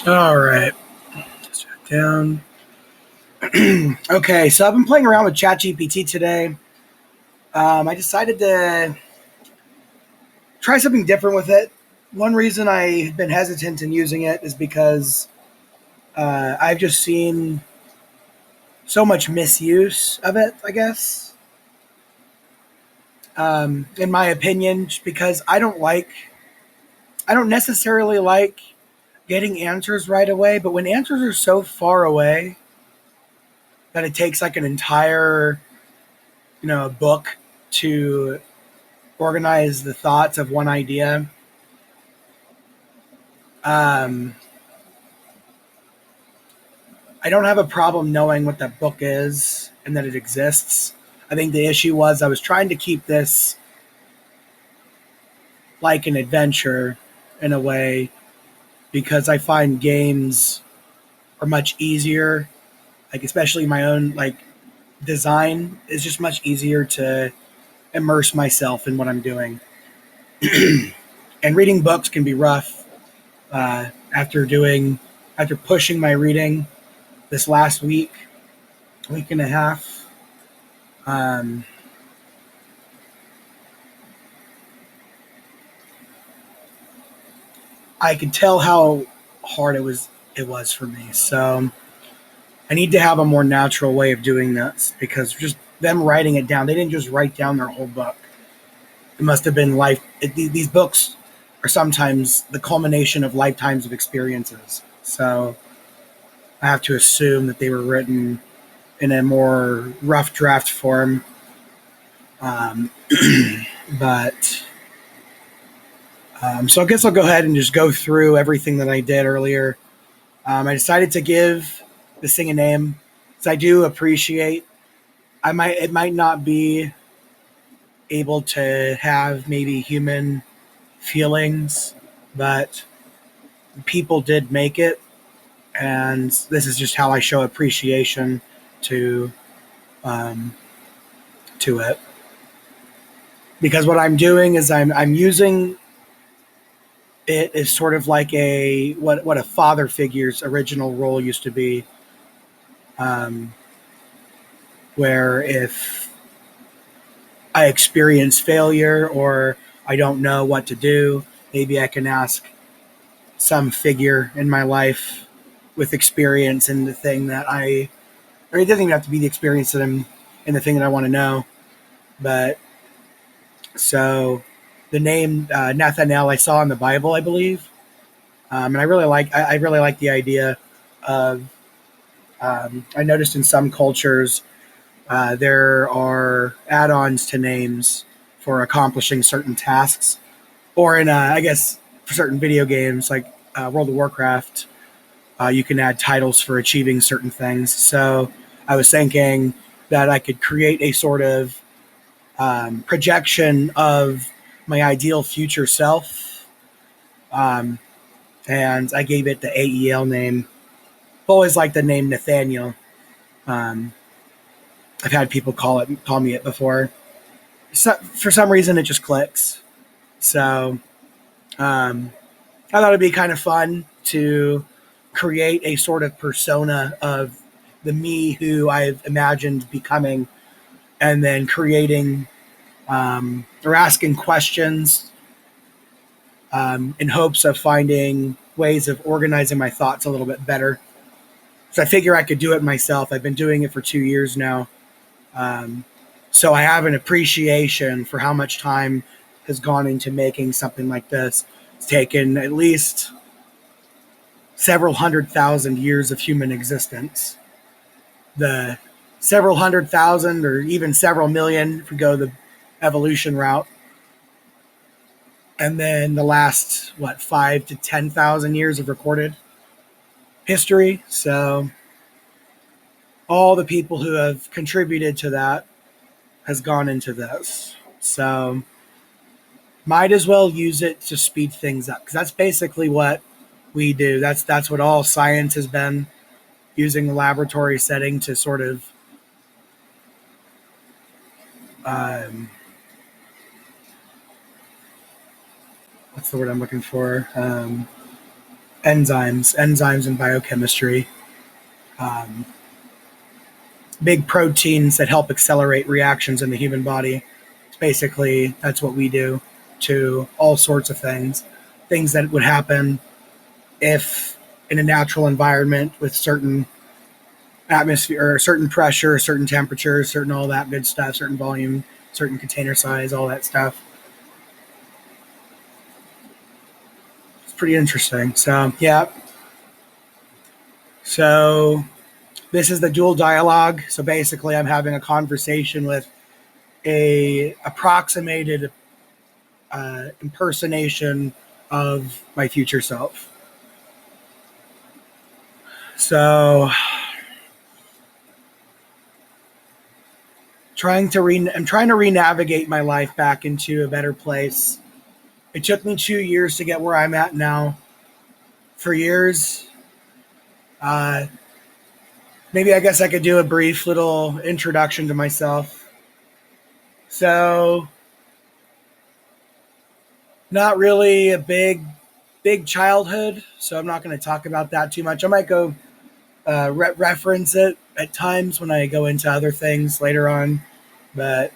All right. Let's check down. Okay, so I've been playing around with ChatGPT today. I decided to try something different with it. One reason I've been hesitant in using it is because I've just seen so much misuse of it, I guess. In my opinion, just because I don't necessarily like getting answers right away, but when answers are so far away that it takes like an entire, book to organize the thoughts of one idea. Um, I don't have a problem knowing what that book is and that it exists. I think the issue was I was trying to keep this like an adventure in a way because I find games are much easier, like especially my own like design is just much easier to immerse myself in what I'm doing. And reading books can be rough. After pushing my reading this last week and a half. Um, I could tell how hard it was for me. So I need to have a more natural way of doing this because just them writing it down, they didn't just write down their whole book. It must have been these books are sometimes the culmination of lifetimes of experiences. So I have to assume that they were written in a more rough draft form. Um, but so I guess I'll go ahead and just go through everything that I did earlier. I decided to give this thing a name because I do appreciate. It might not be able to have maybe human feelings, but people did make it, and this is just how I show appreciation to um, to it. Because what I'm doing is I'm using it as sort of like a what a father figure's original role used to be, um, where if I experience failure or I don't know what to do, maybe I can ask some figure in my life with experience in the thing or it doesn't even have to be the experience that I'm in the thing that I want to know. But so the name Nathaniel I saw in the Bible, I believe, and I really like the idea of. I noticed in some cultures there are add-ons to names for accomplishing certain tasks, or in I guess for certain video games like World of Warcraft, you can add titles for achieving certain things. So I was thinking that I could create a sort of projection of my ideal future self, um, and I gave it the AEL name. I've always liked the name Nathaniel. Um, I've had people call me it before. So, for some reason, it just clicks. So I thought it'd be kind of fun to create a sort of persona of the me who I've imagined becoming, and then creating or asking questions in hopes of finding ways of organizing my thoughts a little bit better. So I figure I could do it myself. I've been doing it for 2 years now. Um, so I have an appreciation for how much time has gone into making something like this. It's taken at least several 100,000 years of human existence. The several 100,000 or even several million if we go the evolution route. And then the last, 5 to 10,000 years of recorded history. So all the people who have contributed to that has gone into this. So might as well use it to speed things up because that's basically what we do. That's what all science has been, using the laboratory setting to sort of um, what's the word I'm looking for? enzymes in biochemistry, um, big proteins that help accelerate reactions in the human body. Basically, that's what we do to all sorts of things that would happen if in a natural environment with certain atmosphere or certain pressure, certain temperature, certain all that good stuff, certain volume, certain container size, all that stuff. It's pretty interesting. So, yeah. So, this is the dual dialogue. So, basically, I'm having a conversation with a approximated impersonation of my future self. So, I'm trying to re-navigate my life back into a better place. It took me 2 years to get where I'm at now. For years, uh, maybe I guess I could do a brief little introduction to myself. So, not really a big childhood, so I'm not going to talk about that too much. I might go reference it at times when I go into other things later on, but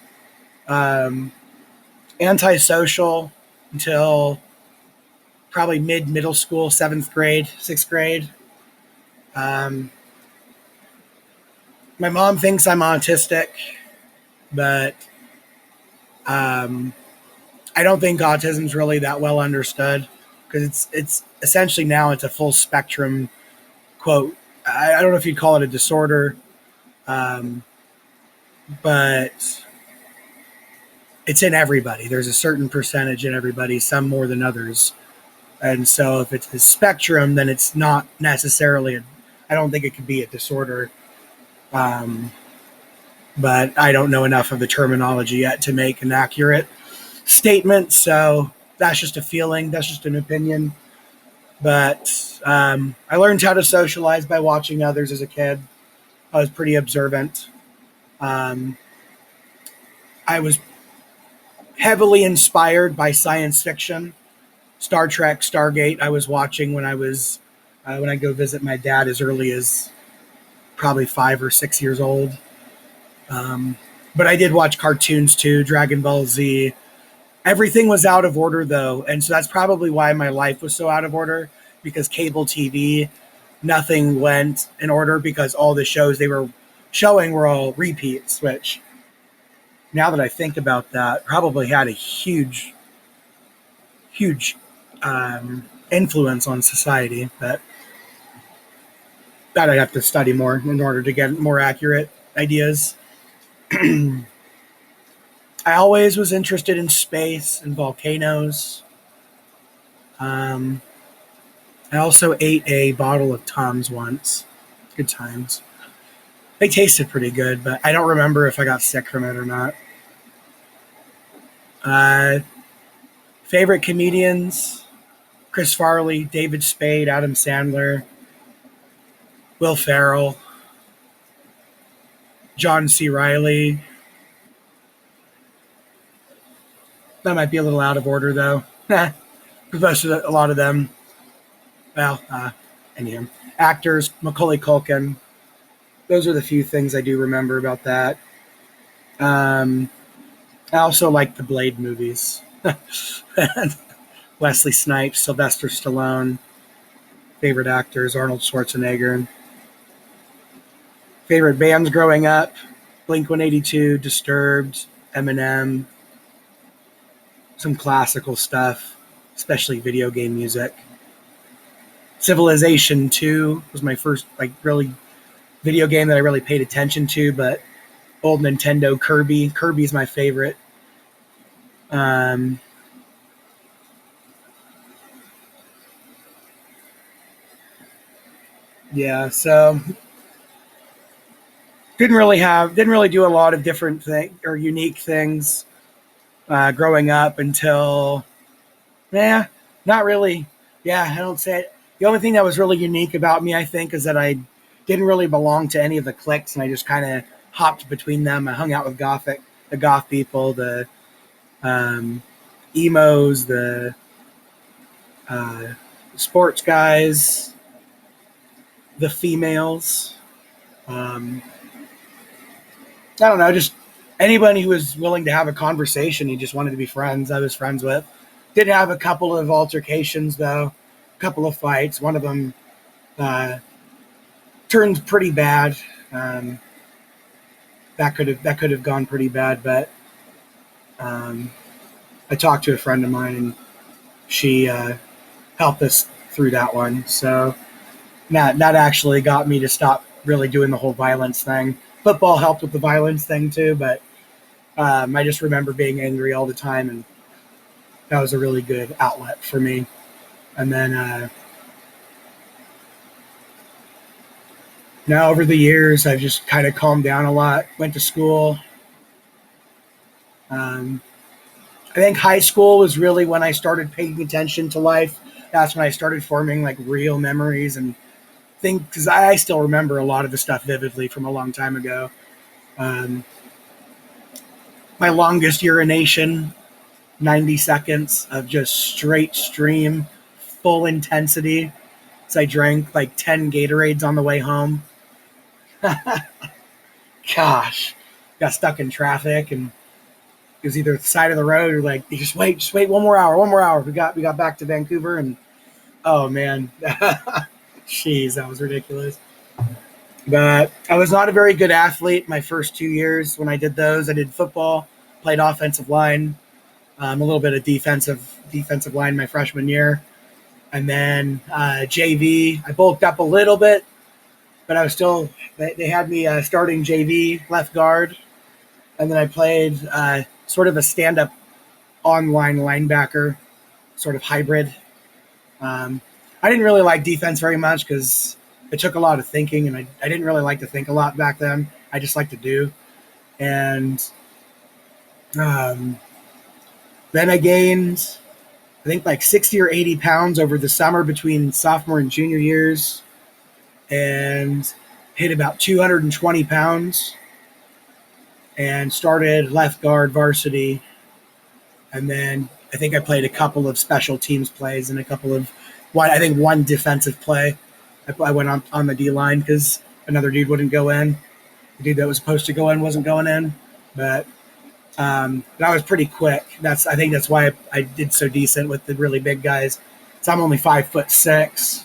um, antisocial until probably middle school, 7th grade, 6th grade. Um, my mom thinks I'm autistic, but um, I don't think autism is really that well understood because it's essentially now it's a full spectrum quote. I don't know if you'd call it a disorder, um, but it's in everybody. There's a certain percentage in everybody, some more than others. And so if it's a spectrum, then it's not necessarily I don't think it could be a disorder. Um, but I don't know enough of the terminology yet to make an accurate statement. So that's just a feeling. That's just an opinion. But I learned how to socialize by watching others as a kid. I was pretty observant. Um, I was heavily inspired by science fiction. Star Trek, Stargate. I was watching when I go visit my dad as early as probably 5 or 6 years old. Um, but I did watch cartoons too, Dragon Ball Z. Everything was out of order though, and so that's probably why my life was so out of order because cable TV, nothing went in order because all the shows they were showing were all repeats, which now that I think about that, probably had a huge influence on society. But that I'd have to study more in order to get more accurate ideas. I always was interested in space and volcanoes. Um, I also ate a bottle of Tums once. Good times. They tasted pretty good, but I don't remember if I got sick from it or not. Uh, Favorite comedians: Chris Farley, David Spade, Adam Sandler, Will Ferrell, John C. Riley. That might be a little out of order, though. Most of a lot of them. Well, anyhow. Actors: Macaulay Culkin. Those are the few things I do remember about that. Um, I also like the Blade movies. Wesley Snipes, Sylvester Stallone. Favorite actors: Arnold Schwarzenegger. Favorite bands growing up: Blink 182, Disturbed, Eminem. Some classical stuff, especially video game music. Civilization 2 was my first really video game that I really paid attention to, but old Nintendo Kirby. Kirby's my favorite. Um, yeah, so didn't really do a lot of different thing or unique things growing up until not really. Yeah, I don't say it. The only thing that was really unique about me, I think, is that I didn't really belong to any of the cliques, and I just kind of hopped between them. I hung out with the goth people, the um, emos, the uh, sports guys, the females. Um, I don't know, just anybody who was willing to have a conversation. He just wanted to be friends. I was friends with. Did have a couple of altercations though, a couple of fights. One of them uh, turned pretty bad. Um, that could have gone pretty bad, but um, I talked to a friend of mine and she helped us through that one. So that actually got me to stop really doing the whole violence thing. Football helped with the violence thing too, but I just remember being angry all the time, and that was a really good outlet for me. And then now over the years, I've just kind of calmed down a lot. Went to school. Um, I think high school was really when I started paying attention to life. That's when I started forming like real memories and think because I still remember a lot of the stuff vividly from a long time ago. Um, my longest urination, 90 seconds of just straight stream, full intensity. So I drank like 10 Gatorades on the way home. Gosh, got stuck in traffic and it was either the side of the road or like, just wait 1 more hour. We got back to Vancouver and oh man, jeez, that was ridiculous. But I was not a very good athlete my first 2 years when I did those. I did football, played offensive line, a little bit of defensive line my freshman year, and then JV. I bulked up a little bit, but I was still. They had me starting JV left guard, and then I played sort of a stand-up online linebacker, sort of hybrid. Um, I didn't really like defense very much because it took a lot of thinking, and I didn't really like to think a lot back then. I just like to do. And um, then I gained, I think, like 60 or 80 pounds over the summer between sophomore and junior years and hit about 220 pounds and started left guard varsity. And then I think I played a couple of special teams plays and a couple of one defensive play. I went on the D line because another dude wouldn't go in. The dude that was supposed to go in wasn't going in, but that was pretty quick. I think that's why I did so decent with the really big guys. So I'm only 5'6",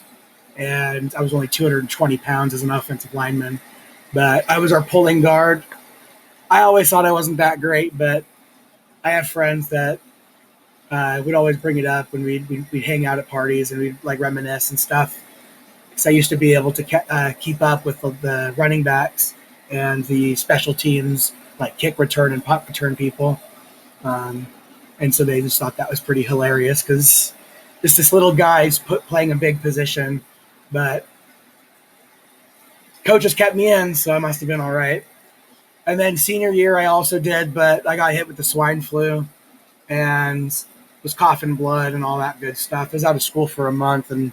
and I was only 220 pounds as an offensive lineman. But I was our pulling guard. I always thought I wasn't that great, but I have friends that would always bring it up when we'd hang out at parties and we'd like reminisce and stuff. So I used to be able to keep up with the running backs and the special teams, like kick return and punt return people. And so they just thought that was pretty hilarious because just this little guy's playing a big position, but coaches kept me in, so I must have been all right. And then senior year I also did, but I got hit with the swine flu and was coughing blood and all that good stuff. I was out of school for a month, and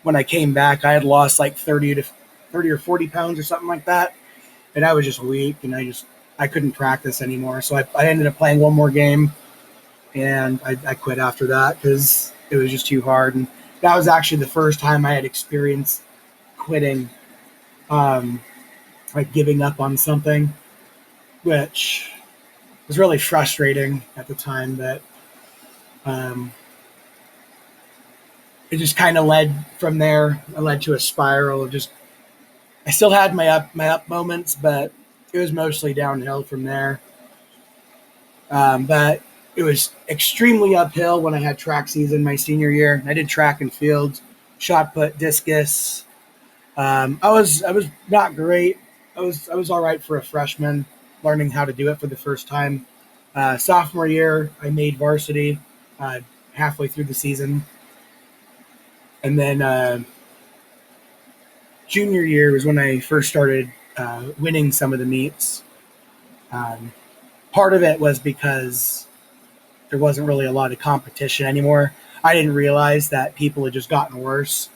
when I came back, I had lost like 30 or 40 pounds or something like that. And I was just weak, and I couldn't practice anymore. So I ended up playing one more game, and I quit after that because it was just too hard. And that was actually the first time I had experienced quitting, like giving up on something, which was really frustrating at the time. But it just kind of led from there. It led to a spiral of just. I still had my up moments, but it was mostly downhill from there. But it was extremely uphill when I had track season my senior year. I did track and field, shot put, discus. I was not great. I was all right for a freshman, learning how to do it for the first time. Sophomore year, I made varsity halfway through the season, and then junior year was when I first started winning some of the meets. Um, Part of it was because there wasn't really a lot of competition anymore. I didn't realize that people had just gotten worse.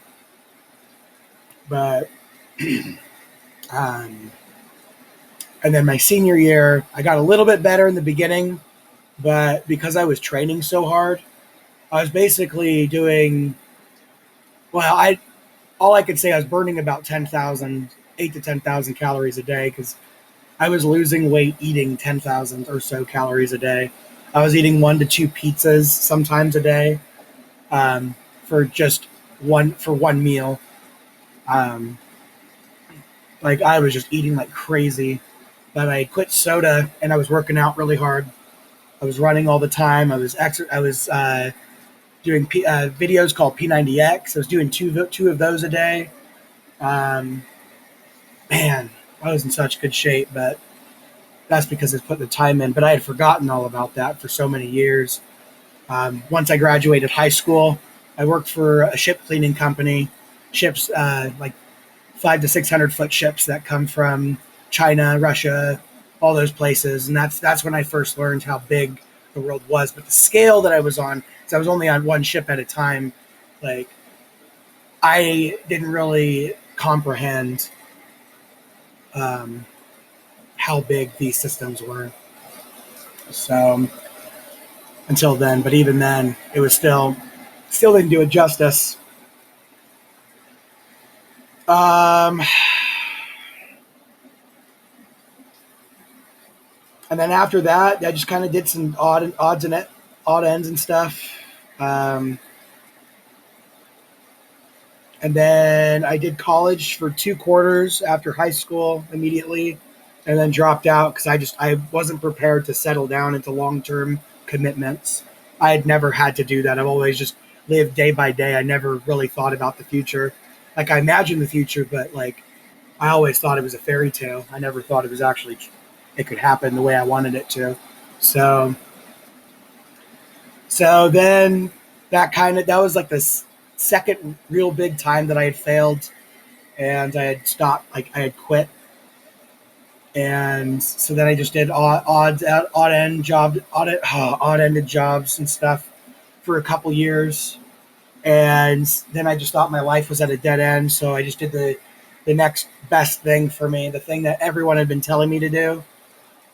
But um, and then my senior year, I got a little bit better in the beginning, but because I was training so hard, I was basically doing well, I all I could say I was burning about 10,000, 8 to 10,000 calories a day because I was losing weight eating 10,000 or so calories a day. I was eating 1 to 2 pizzas sometimes a day, um, for just one meal. Um, like I was just eating like crazy. But I quit soda and I was working out really hard. I was running all the time. I was doing videos called P90X. I was doing two of those a day. Um, Man, I was in such good shape, but that's because I put the time in. But I had forgotten all about that for so many years. Once I graduated high school, I worked for a ship cleaning company. Ships, like 5 to 600 foot ships that come from China, Russia, all those places, and that's when I first learned how big the world was. But the scale that I was on, because I was only on one ship at a time, like I didn't really comprehend um, how big these systems were. So until then, but even then, it was still didn't do it justice. Um, and then after that, I just kind of did some odd ends and stuff. Um, and then I did college for 2 quarters after high school immediately, and then dropped out because I wasn't prepared to settle down into long term commitments. I had never had to do that. I've always just lived day by day. I never really thought about the future. Like I imagined the future, but like I always thought it was a fairy tale. I never thought it was actually it could happen the way I wanted it to. So so then that was like the second real big time that I had failed and I had stopped, like I had quit. And so then I just did odd ended jobs and stuff for a couple years. And then I just thought my life was at a dead end. So I just did the next best thing for me, the thing that everyone had been telling me to do,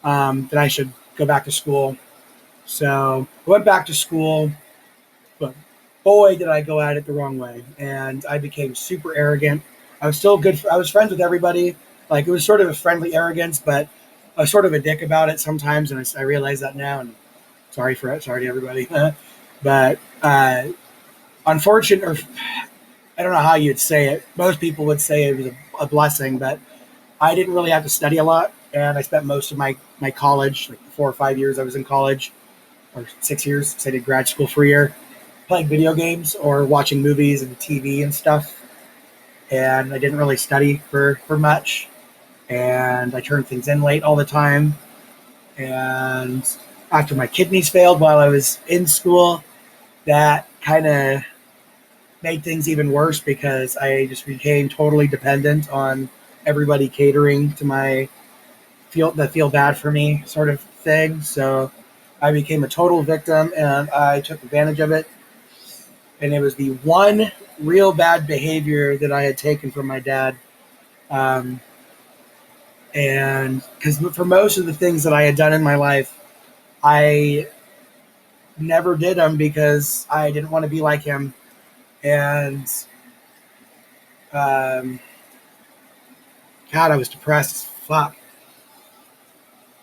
that I should go back to school. So I went back to school, but boy, did I go at it the wrong way. And I became super arrogant. I was still good. I was friends with everybody. Like it was sort of a friendly arrogance, but I was sort of a dick about it sometimes. And I realize that now. And sorry to everybody. But unfortunate, or I don't know how you'd say it. Most people would say it was a blessing, but I didn't really have to study a lot. And I spent most of my college, like 4 or 5 years I was in college, or 6 years, because I did grad school for a year, playing video games or watching movies and TV and stuff. And I didn't really study for much. And I turned things in late all the time. And after my kidneys failed while I was in school, that kind of made things even worse because I just became totally dependent on everybody catering to my feel bad for me sort of thing. So I became a total victim and I took advantage of it. And it was the one real bad behavior that I had taken from my dad. Um, and because for most of the things that I had done in my life, I never did them because I didn't want to be like him. And um, God, I was depressed as fuck.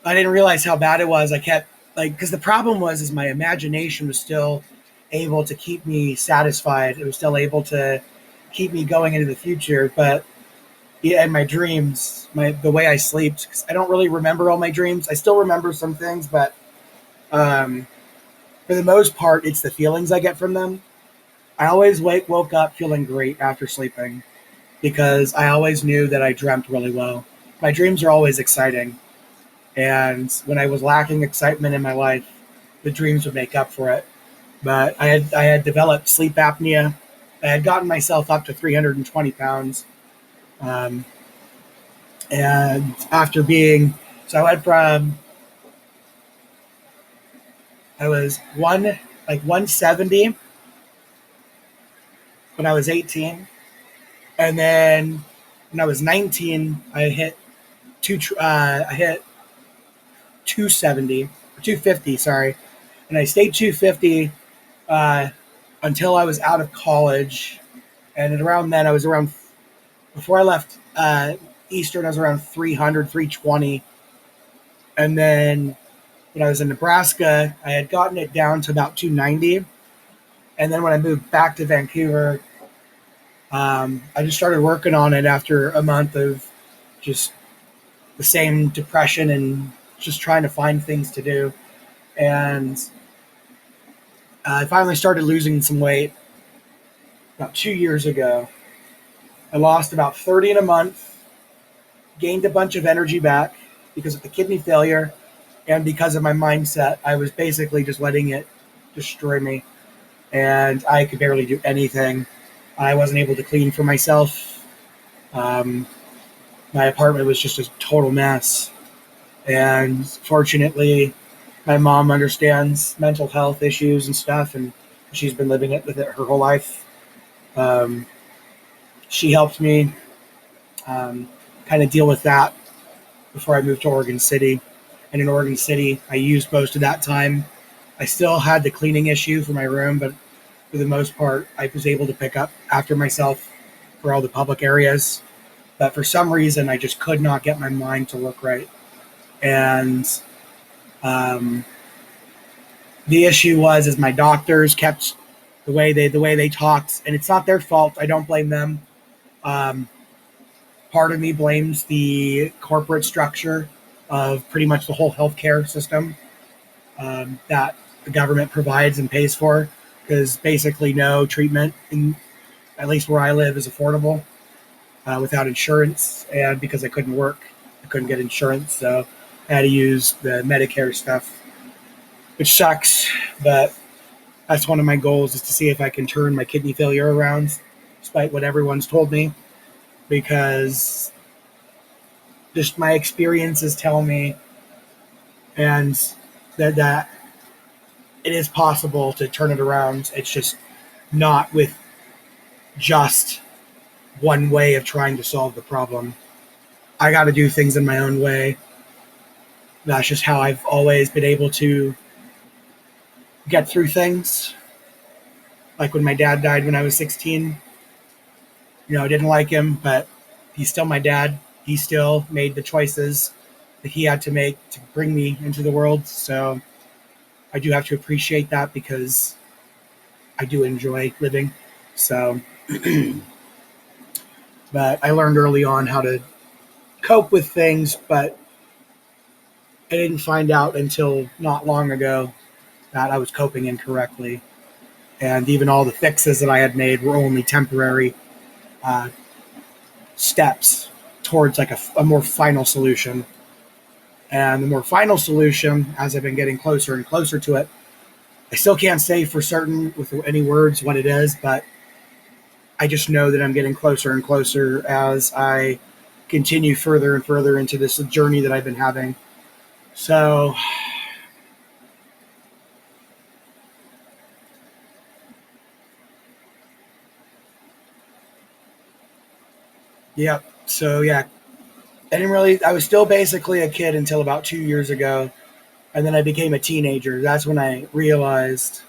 I didn't realize how bad it was. I kept like because the problem was is my imagination was still able to keep me satisfied. It was still able to keep me going into the future, but yeah, and my dreams, the way I slept, 'cause I don't really remember all my dreams. I still remember some things, but um, for the most part, it's the feelings I get from them. I always woke up feeling great after sleeping because I always knew that I dreamt really well. My dreams are always exciting, and when I was lacking excitement in my life, the dreams would make up for it. But I had developed sleep apnea. I had gotten myself up to 320 pounds. Um, and after being, so I went from, I was like 170 when I was 18. And then when I was 19, I hit 270, or 250, sorry. And I stayed 250 uh, until I was out of college. And at around then, I was around, before I left Eastern, I was around 300, 320. And then when I was in Nebraska, I had gotten it down to about 290. And then when I moved back to Vancouver, I just started working on it after a month of just the same depression and just trying to find things to do. And I finally started losing some weight about 2 years ago. I lost about 30 in a month, gained a bunch of energy back because of the kidney failure and because of my mindset. I was basically just letting it destroy me, and I could barely do anything. I wasn't able to clean for myself. My apartment was just a total mess. And fortunately, my mom understands mental health issues and stuff, and she's been living it with it her whole life. Um, she helped me kind of deal with that before I moved to Oregon City. And in Oregon City, I used most of that time. I still had the cleaning issue for my room, but for the most part, I was able to pick up after myself for all the public areas. But for some reason, I just could not get my mind to work right. And the issue is my doctors kept the way they talked, and it's not their fault. I don't blame them. Um, Part of me blames the corporate structure of pretty much the whole healthcare system that the government provides and pays for, because basically no treatment, at least where I live, is affordable without insurance. And because I couldn't work, I couldn't get insurance, so I had to use the Medicare stuff, which sucks. But that's one of my goals, is to see if I can turn my kidney failure around, despite what everyone's told me, because just my experiences tell me and that it is possible to turn it around. It's just not with just one way of trying to solve the problem. I got to do things in my own way. That's just how I've always been able to get through things. Like when my dad died when I was 16, I didn't like him, but he's still my dad. He still made the choices that he had to make to bring me into the world. So I do have to appreciate that, because I do enjoy living. So, but I learned early on how to cope with things, but I didn't find out until not long ago that I was coping incorrectly. And even all the fixes that I had made were only temporary uh, steps towards like a more final solution. And the more final solution, as I've been getting closer and closer to it, I still can't say for certain with any words what it is, but I just know that I'm getting closer and closer as I continue further and further into this journey that I've been having. So, yeah. So, yeah. I was still basically a kid until about 2 years ago. And then I became a teenager. That's when I realized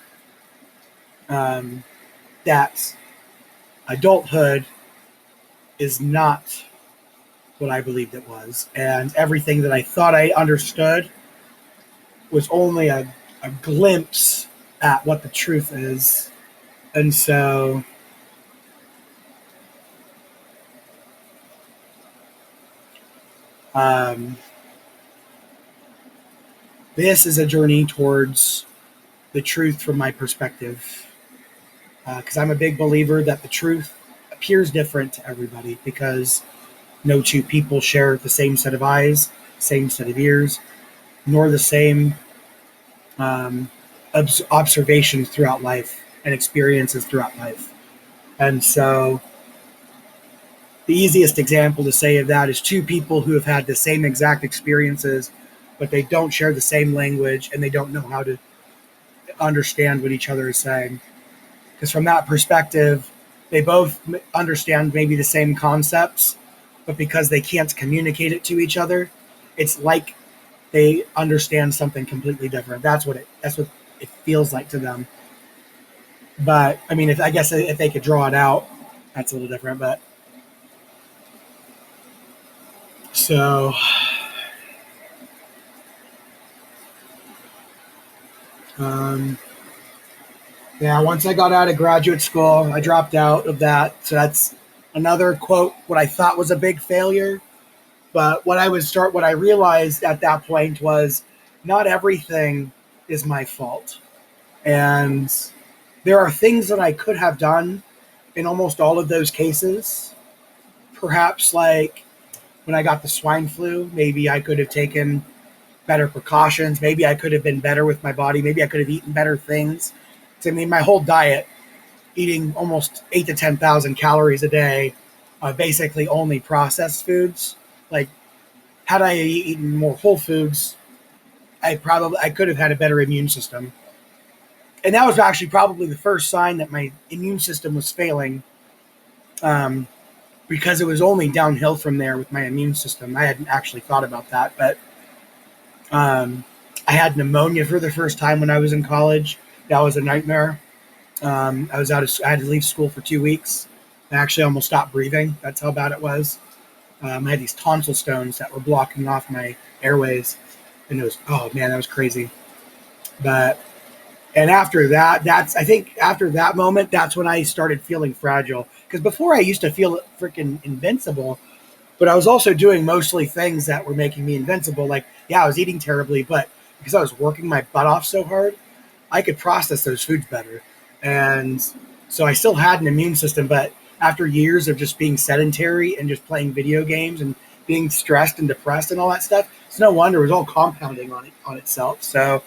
um, that adulthood is not what I believed it was. And everything that I thought I understood was only a glimpse at what the truth is. And so um, this is a journey towards the truth from my perspective. Because I'm a big believer that the truth appears different to everybody, because no two people share the same set of eyes, same set of ears, nor the same observations throughout life and experiences throughout life. And so the easiest example to say of that is two people who have had the same exact experiences, but they don't share the same language and they don't know how to understand what each other is saying. Because from that perspective, they both understand maybe the same concepts, but because they can't communicate it to each other, it's like they understand something completely different. That's what it feels like to them. But I mean, if they could draw it out, That's a little different, but so um, yeah. Once I got out of graduate school, I dropped out of that. So that's another quote. What I thought was a big failure, but what I realized at that point was not everything is my fault, and there are things that I could have done in almost all of those cases. Perhaps like when I got the swine flu, maybe I could have taken better precautions. Maybe I could have been better with my body. Maybe I could have eaten better things. So, I mean, my whole diet, eating almost 8 to 10,000 calories a day, basically only processed foods. Like, had I eaten more whole foods, I could have had a better immune system. And that was actually probably the first sign that my immune system was failing, um, because it was only downhill from there with my immune system. I hadn't actually thought about that, but um, I had pneumonia for the first time when I was in college. That was a nightmare. I had to leave school for 2 weeks. I actually almost stopped breathing. That's how bad it was. I had these tonsil stones that were blocking off my airways, and it was, oh man, that was crazy. But and after that, I think after that moment, that's when I started feeling fragile. Because before I used to feel freaking invincible, but I was also doing mostly things that were making me invincible. Like, yeah, I was eating terribly, but because I was working my butt off so hard, I could process those foods better. And so I still had an immune system, but after years of just being sedentary and just playing video games and being stressed and depressed and all that stuff, it's no wonder it was all compounding on itself. So,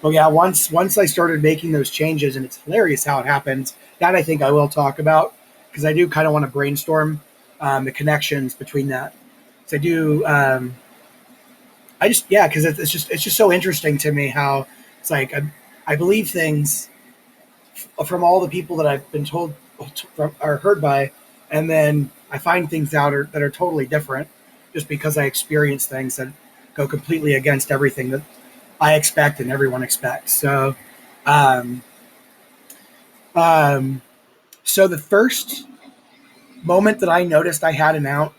well, yeah, once I started making those changes, and it's hilarious how it happens. That I think I will talk about because I do kind of want to brainstorm the connections between that. So I do. I just yeah, because it's just so interesting to me how it's like I believe things from all the people that I've been told or heard by, and then I find things that are totally different just because I experience things that go completely against everything that I expect and everyone expects. Um, um, so the first moment that I noticed I had an out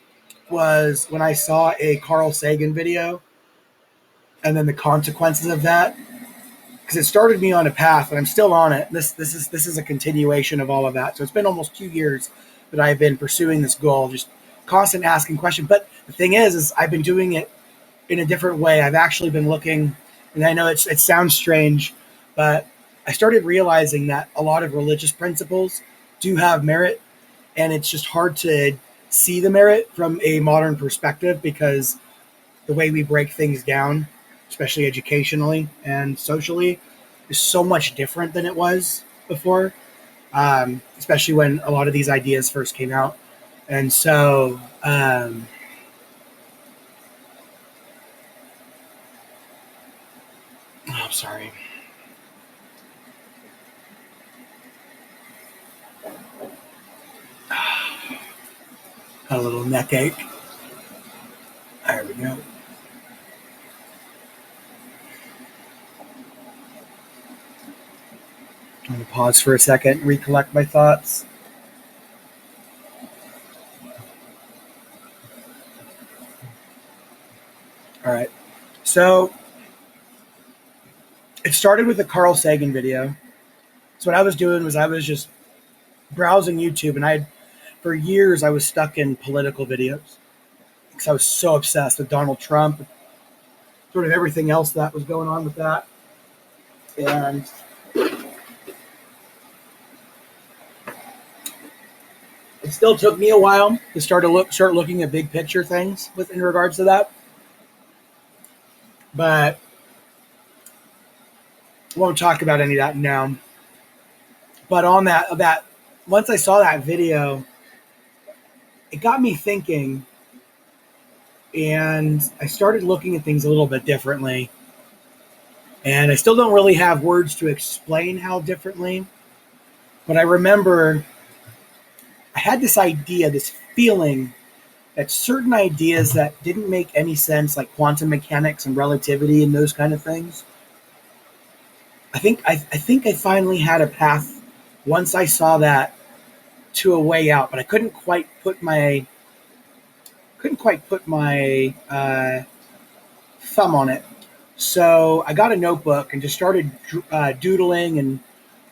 was when I saw a Carl Sagan video, and then the consequences of that, because it started me on a path, and I'm still on it. This is a continuation of all of that. So it's been almost 2 years that I've been pursuing this goal, just constant asking questions. But the thing is I've been doing it in a different way. I've actually been looking, and I know it sounds strange, but I started realizing that a lot of religious principles do have merit, and it's just hard to see the merit from a modern perspective because the way we break things down, especially educationally and socially, is so much different than it was before, especially when a lot of these ideas first came out. And so, oh, I'm sorry. Got a little neck ache. There we go. I'm going to pause for a second, recollect my thoughts. All right. So it started with the Carl Sagan video. So what I was doing was I was just browsing YouTube, and for years I was stuck in political videos because I was so obsessed with Donald Trump, sort of everything else that was going on with that. And it still took me a while to start looking at big picture things with in regards to that. But I won't talk about any of that now. But on that once I saw that video, it got me thinking, and I started looking at things a little bit differently. And I still don't really have words to explain how differently, but I remember I had this idea, this feeling that certain ideas that didn't make any sense, like quantum mechanics and relativity and those kind of things, I think I finally had a path once I saw that to a way out, but I couldn't quite put my thumb on it. So I got a notebook and just started doodling and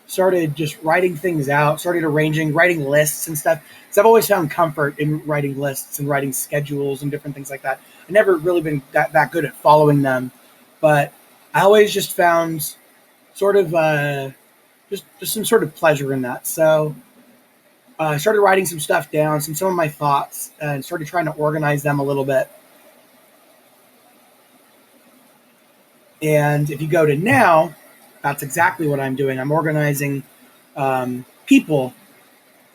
started just writing things out, started writing lists and stuff. So I've always found comfort in writing lists and writing schedules and different things like that. I've never really been that good at following them, but I always just found sort of just some sort of pleasure in that. So I started writing some stuff down, some of my thoughts, and started trying to organize them a little bit. And if you go to now, that's exactly what I'm doing. I'm organizing people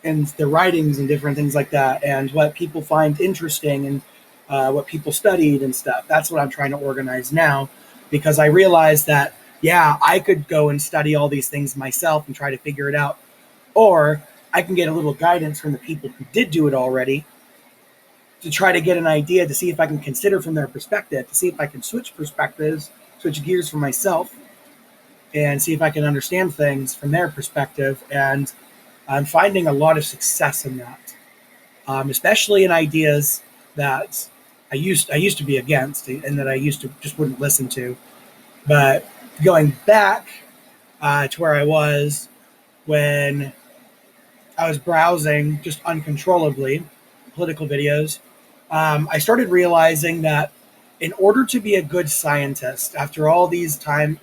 and their writings and different things like that, and what people find interesting and what people studied and stuff. That's what I'm trying to organize now, because I realized that, yeah, I could go and study all these things myself and try to figure it out, or I can get a little guidance from the people who did do it already to try to get an idea, to see if I can consider from their perspective, to see if I can switch perspectives, switch gears for myself, and see if I can understand things from their perspective. And I'm finding a lot of success in that, especially in ideas that I used to be against and that I used to just wouldn't listen to. But going back to where I was when I was browsing just uncontrollably political videos, I started realizing that in order to be a good scientist, after all this time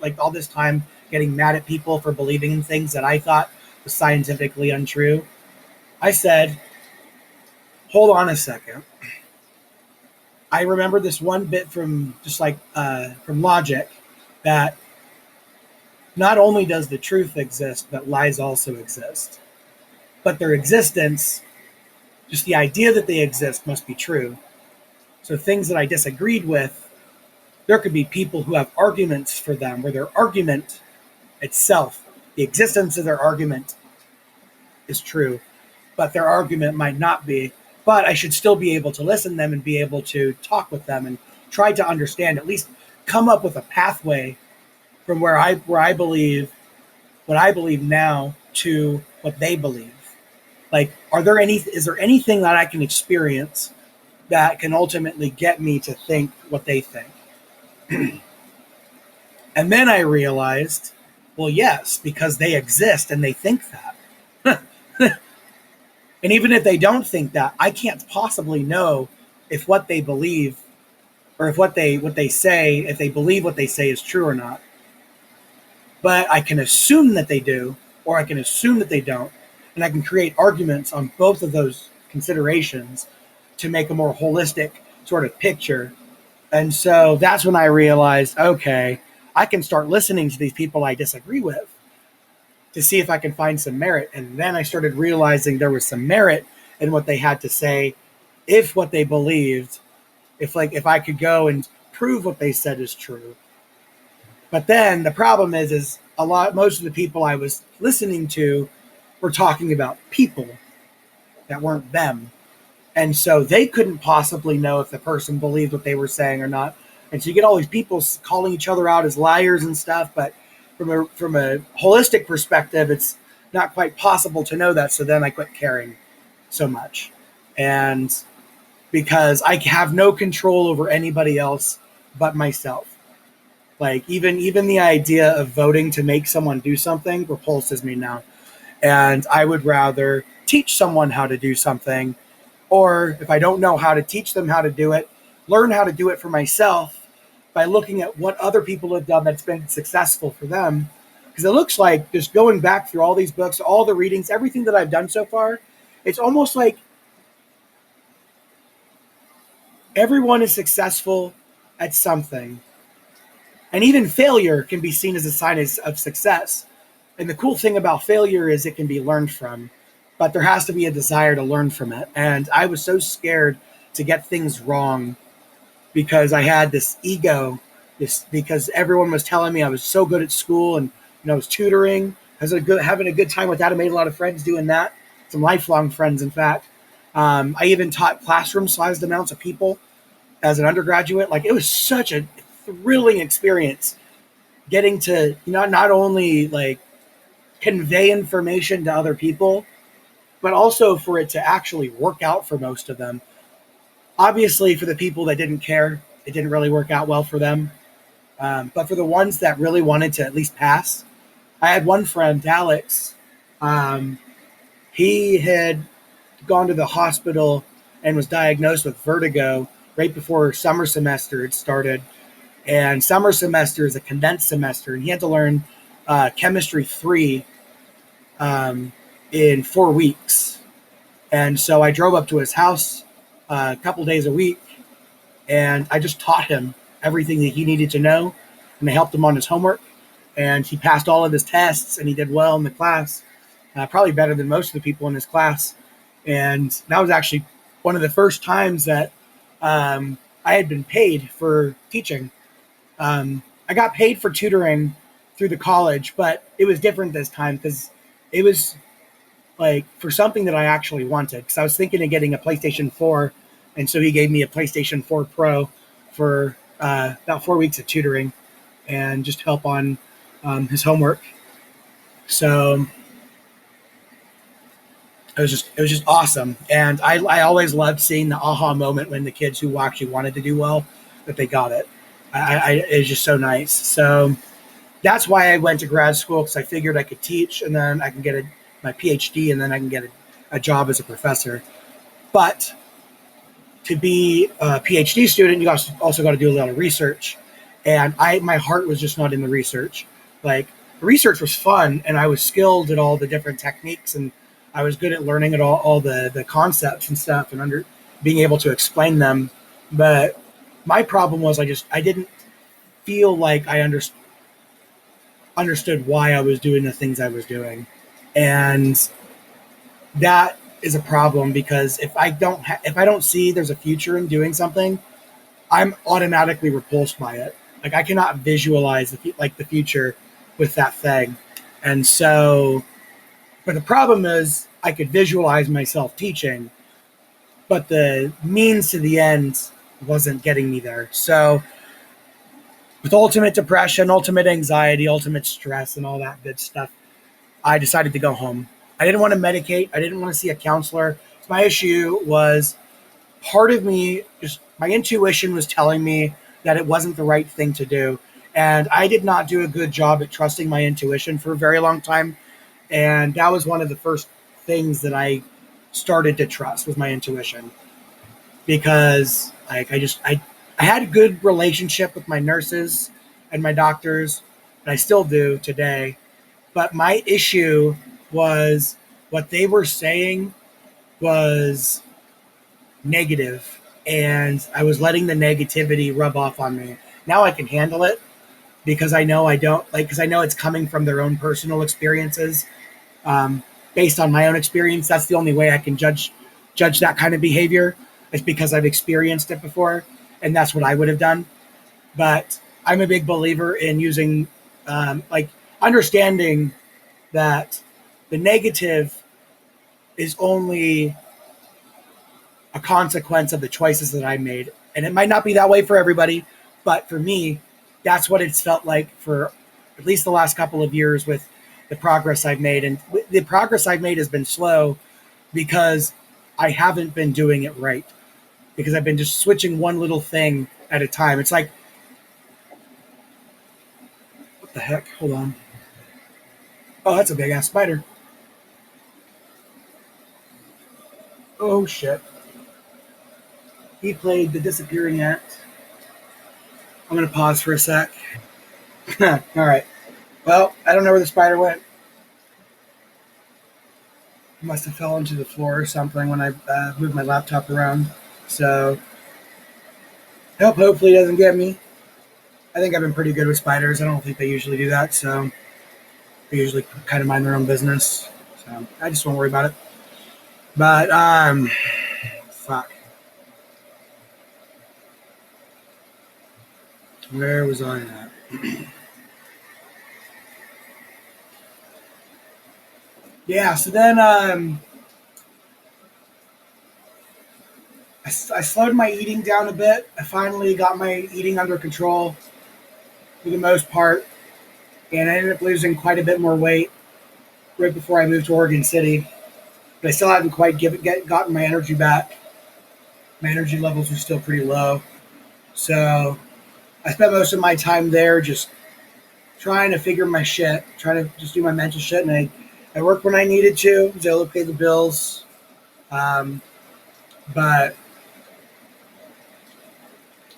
getting mad at people for believing in things that I thought was scientifically untrue, I said, hold on a second. I remember this one bit from from logic, that not only does the truth exist, but lies also exist. But their existence, just the idea that they exist, must be true. So things that I disagreed with, there could be people who have arguments for them, where their argument itself, the existence of their argument is true, but their argument might not be. But I should still be able to listen to them and be able to talk with them and try to understand, at least come up with a pathway from where I believe what I believe now to what they believe. Like, is there anything that I can experience that can ultimately get me to think what they think? And then I realized, well, yes, because they exist and they think that. And even if they don't think that, I can't possibly know if what they believe, or if what they say, if they believe what they say is true or not. But I can assume that they do, or I can assume that they don't, and I can create arguments on both of those considerations to make a more holistic sort of picture. And so that's when I realized, okay, I can start listening to these people I disagree with to see if I can find some merit. And then I started realizing there was some merit in what they had to say, if what they believed, if I could go and prove what they said is true. But then the problem is most of the people I was listening to were talking about people that weren't them. And so they couldn't possibly know if the person believed what they were saying or not. And so you get all these people calling each other out as liars and stuff, but from a holistic perspective, it's not quite possible to know that. So then I quit caring so much. And because I have no control over anybody else but myself. Like, even the idea of voting to make someone do something repulses me now. And I would rather teach someone how to do something, or if I don't know how to teach them how to do it, learn how to do it for myself by looking at what other people have done that's been successful for them. Because it looks like, just going back through all these books, all the readings, everything that I've done so far, it's almost like everyone is successful at something. And even failure can be seen as a sign of success. And the cool thing about failure is it can be learned from, but there has to be a desire to learn from it. And I was so scared to get things wrong because I had this ego, because everyone was telling me I was so good at school, and I was tutoring. I was having a good time with that. I made a lot of friends doing that, some lifelong friends, in fact. I even taught classroom-sized amounts of people as an undergraduate. Like, it was such a thrilling experience getting to not only like convey information to other people, but also for it to actually work out for most of them. Obviously, for the people that didn't care, it didn't really work out well for them. But for the ones that really wanted to at least pass, I had one friend, Alex. Um, he had gone to the hospital and was diagnosed with vertigo right before summer semester had started. And summer semester is a condensed semester, and he had to learn chemistry 3 in 4 weeks. And so I drove up to his house a couple days a week, and I just taught him everything that he needed to know, and I helped him on his homework. And he passed all of his tests, and he did well in the class, probably better than most of the people in his class. And that was actually one of the first times that I had been paid for teaching. I got paid for tutoring through the college, but it was different this time because it was like for something that I actually wanted. Because I was thinking of getting a PlayStation 4, and so he gave me a PlayStation 4 Pro for about 4 weeks of tutoring and just help on his homework. So it was just awesome, and I always loved seeing the aha moment when the kids who actually wanted to do well that they got it. It was just so nice. So that's why I went to grad school, because I figured I could teach, and then I can get my PhD, and then I can get a job as a professor. But to be a PhD student, you also got to do a lot of research, and my heart was just not in the research. Like, the research was fun, and I was skilled at all the different techniques, and I was good at learning at all the concepts and stuff, and being able to explain them. But my problem was I didn't feel like I understood why I was doing the things I was doing, and that is a problem, because if I don't see there's a future in doing something, I'm automatically repulsed by it. Like, I cannot visualize the future with that thing. And so, but the problem is I could visualize myself teaching, but the means to the end wasn't getting me there. So with ultimate depression, ultimate anxiety, ultimate stress, and all that good stuff, I decided to go home. I didn't want to medicate. I didn't want to see a counselor. My issue was, part of me, just my intuition was telling me that it wasn't the right thing to do. And I did not do a good job at trusting my intuition for a very long time. And that was one of the first things that I started to trust, was my intuition. Because I had a good relationship with my nurses and my doctors, and I still do today. But my issue was, what they were saying was negative, and I was letting the negativity rub off on me. Now I can handle it, because I know because I know it's coming from their own personal experiences. Based on my own experience, that's the only way I can judge that kind of behavior, is because I've experienced it before, and that's what I would have done. But I'm a big believer in using, understanding that the negative is only a consequence of the choices that I made. And it might not be that way for everybody, but for me, that's what it's felt like for at least the last couple of years with the progress I've made. And the progress I've made has been slow, because I haven't been doing it right, because I've been just switching one little thing at a time. It's like, what the heck? Hold on. Oh, that's a big ass spider. Oh, shit. He played the disappearing act. I'm going to pause for a sec. All right. Well, I don't know where the spider went. It must have fell into the floor or something when I moved my laptop around. So, hopefully it doesn't get me. I think I've been pretty good with spiders. I don't think they usually do that, so they usually kind of mind their own business. So I just won't worry about it. But, fuck. Where was I at? Yeah, so then I slowed my eating down a bit. I finally got my eating under control for the most part, and I ended up losing quite a bit more weight right before I moved to Oregon City. but I still haven't quite gotten my energy back. My energy levels are still pretty low. So I spent most of my time there just trying to figure my shit, trying to just do my mental shit. And I worked when I needed to, was able to pay the bills. Um, but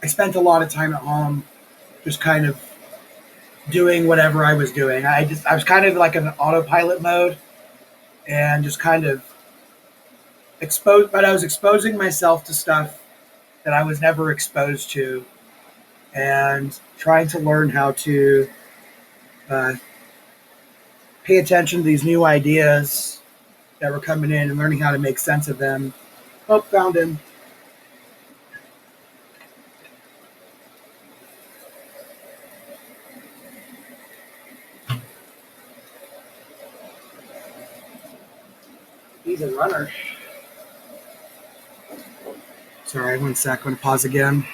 I spent a lot of time at home just kind of doing whatever I was doing. I was kind of like in an autopilot mode and just kind of exposed, but I was exposing myself to stuff that I was never exposed to and trying to learn how to uh, pay attention to these new ideas that were coming in and learning how to make sense of them. Oh, found him. He's a runner. Sorry, 1 sec. I'm going to pause again.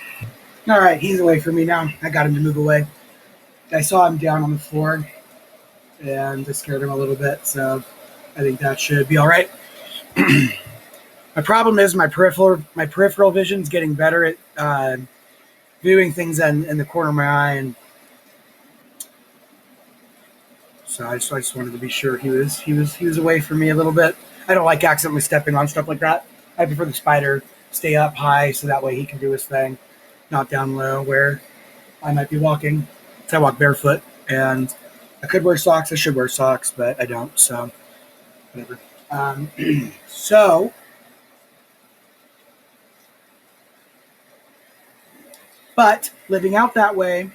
All right, he's away from me now. I got him to move away. I saw him down on the floor and I scared him a little bit, so I think that should be all right. My problem is my peripheral vision is getting better at viewing things in the corner of my eye, and so I just wanted to be sure he was away from me a little bit. I don't like accidentally stepping on stuff like that. I prefer the spider stay up high so that way he can do his thing, not down low where I might be walking. So I walk barefoot, and I could wear socks. I should wear socks, but I don't. So whatever. So. But living out that way,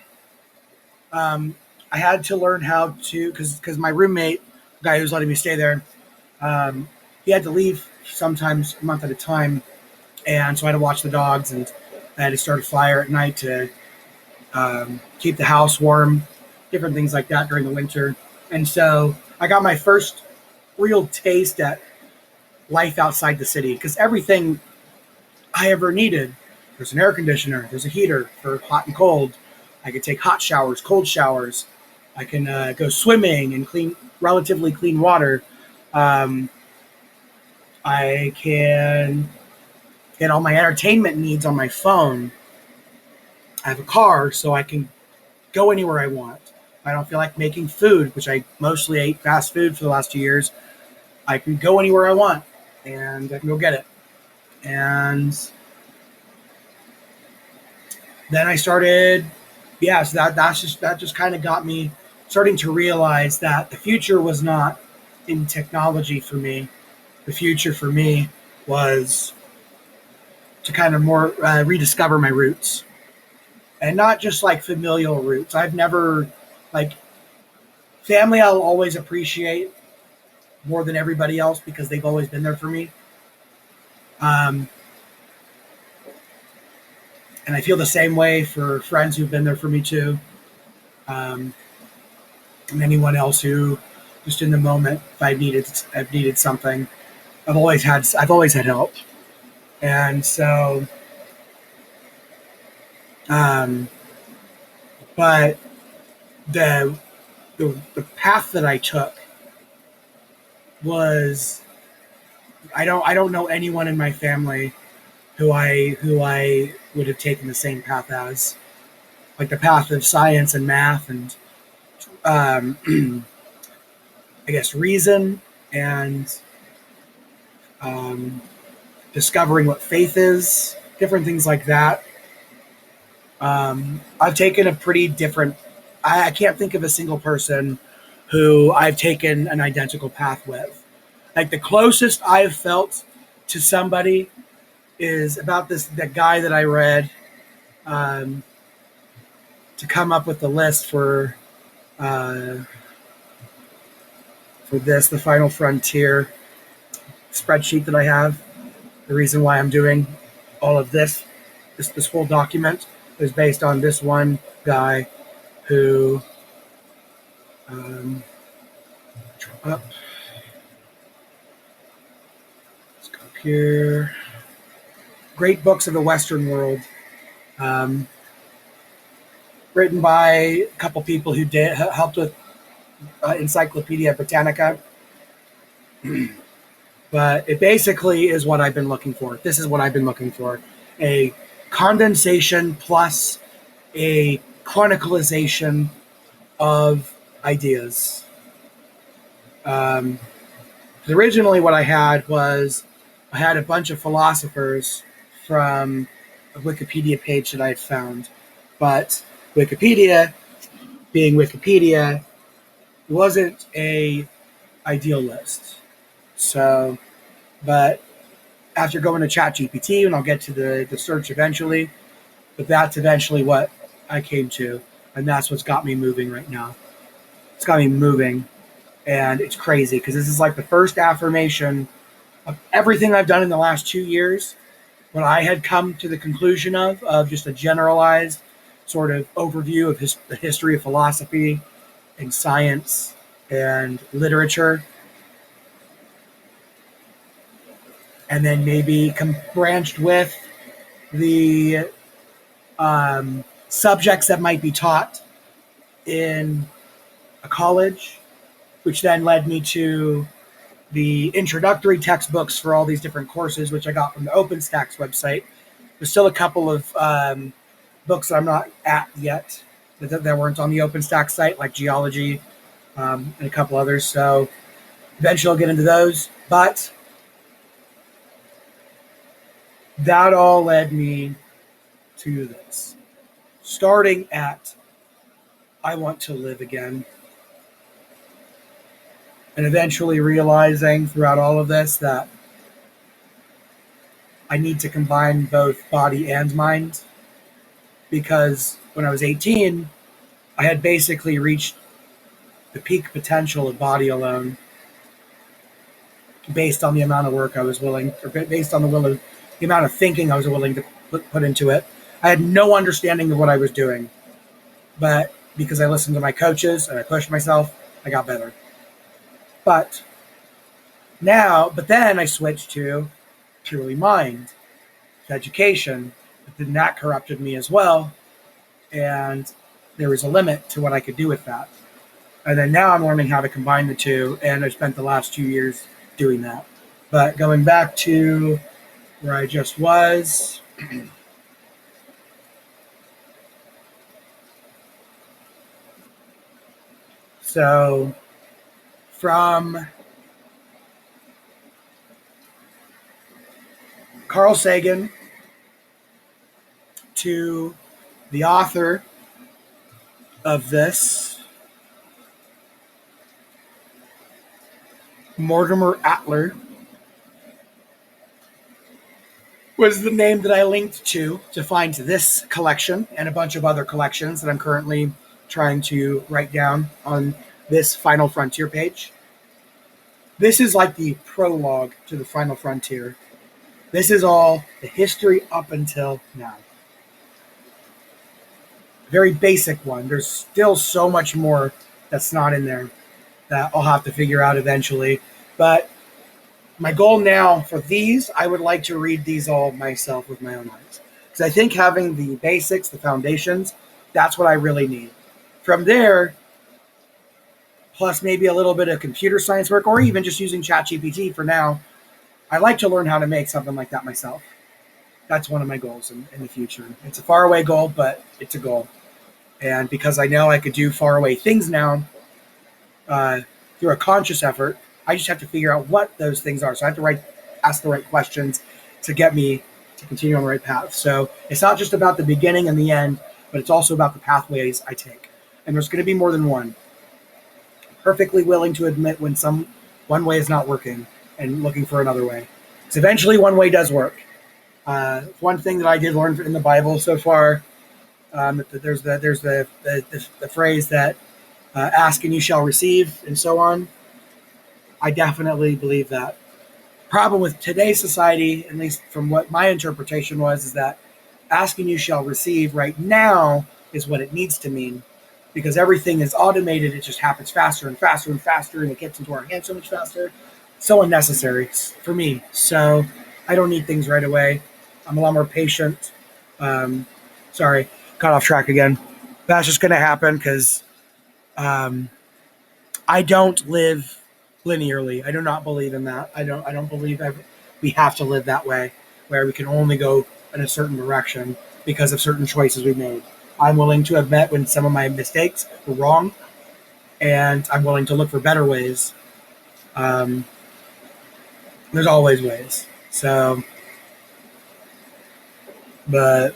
I had to learn how to, because my roommate, the guy who was letting me stay there, he had to leave sometimes a month at a time, and so I had to watch the dogs, and I had to start a fire at night to keep the house warm, different things like that during the winter. And so I got my first real taste at life outside the city, because everything I ever needed, there's an air conditioner, there's a heater for hot and cold. I can take hot showers, cold showers. I can go swimming and relatively clean water. I can get all my entertainment needs on my phone. I have a car, so I can go anywhere I want. If I don't feel like making food, which I mostly ate fast food for the last 2 years, I can go anywhere I want, and I can go get it. And then I started, so that just kind of got me starting to realize that the future was not in technology for me. The future for me was to kind of more rediscover my roots, and not just like familial roots. I've never like family. I'll always appreciate more than everybody else because they've always been there for me. And I feel the same way for friends who've been there for me too. And anyone else who, just in the moment, if I've needed something, I've always had help. And so, but the path that I took was, I don't know anyone in my family who I would have taken the same path as, like the path of science and math and I guess reason and discovering what faith is, different things like that. I've taken a pretty different. I can't think of a single person who I've taken an identical path with. Like the closest I've felt to somebody is about that guy that I read to come up with the list for the Final Frontier spreadsheet that I have. The reason why I'm doing all of this whole document is based on this one guy who up. Let's go up here. Great Books of the Western World, written by a couple people who helped with Encyclopedia Britannica. But it basically is what I've been looking for. This is what I've been looking for: a condensation plus a chronicalization of ideas. Um, Originally, what I had was I had a bunch of philosophers from a Wikipedia page that I had found, but Wikipedia, being Wikipedia, wasn't a ideal list. So, but after going to ChatGPT, and I'll get to the search eventually, but that's eventually what I came to, and that's what's got me moving right now. It's got me moving, and it's crazy because this is like the first affirmation of everything I've done in the last 2 years. What I had come to the conclusion of just a generalized sort of overview of the history of philosophy and science and literature, and then maybe branched with the subjects that might be taught in a college, which then led me to the introductory textbooks for all these different courses, which I got from the OpenStax website. There's still a couple of books that I'm not at yet that weren't on the OpenStax site, like geology and a couple others. So eventually I'll get into those. But that all led me to this. Starting at I want to live again. And eventually realizing throughout all of this that I need to combine both body and mind, because when I was 18, I had basically reached the peak potential of body alone based on the amount of work I was willing, or based on the amount of thinking I was willing to put into it. I had no understanding of what I was doing, but because I listened to my coaches and I pushed myself, I got better. But then I switched to purely mind, to education, but then that corrupted me as well, and there was a limit to what I could do with that. And then now I'm learning how to combine the two, and I spent the last 2 years doing that. But going back to where I just was, so from Carl Sagan to the author of this, Mortimer Adler, was the name that I linked to find this collection and a bunch of other collections that I'm currently trying to write down on this Final Frontier page. This is like the prologue to the Final Frontier. This is all the history up until now. Very basic one. There's still so much more that's not in there that I'll have to figure out eventually. But my goal now for these, I would like to read these all myself with my own eyes. Because I think having the basics, the foundations, that's what I really need. From there, plus maybe a little bit of computer science work, or even just using ChatGPT for now, I like to learn how to make something like that myself. That's one of my goals in the future. It's a faraway goal, but it's a goal. And because I know I could do faraway things now through a conscious effort, I just have to figure out what those things are. So I have to ask the right questions to get me to continue on the right path. So it's not just about the beginning and the end, but it's also about the pathways I take. And there's going to be more than one. I'm perfectly willing to admit when one way is not working and looking for another way. Because eventually one way does work. One thing that I did learn in the Bible so far, there's the phrase that ask and you shall receive, and so on. I definitely believe that. Problem with today's society, at least from what my interpretation was, is that ask and you shall receive right now is what it needs to mean, because everything is automated. It just happens faster and faster and faster, and it gets into our hands so much faster. So unnecessary for me. So I don't need things right away. I'm a lot more patient. Sorry, got off track again. That's just going to happen because I don't live linearly. I do not believe in that. I don't believe we have to live that way, where we can only go in a certain direction because of certain choices we made. I'm willing to admit when some of my mistakes were wrong, and I'm willing to look for better ways. Um, there's always ways. But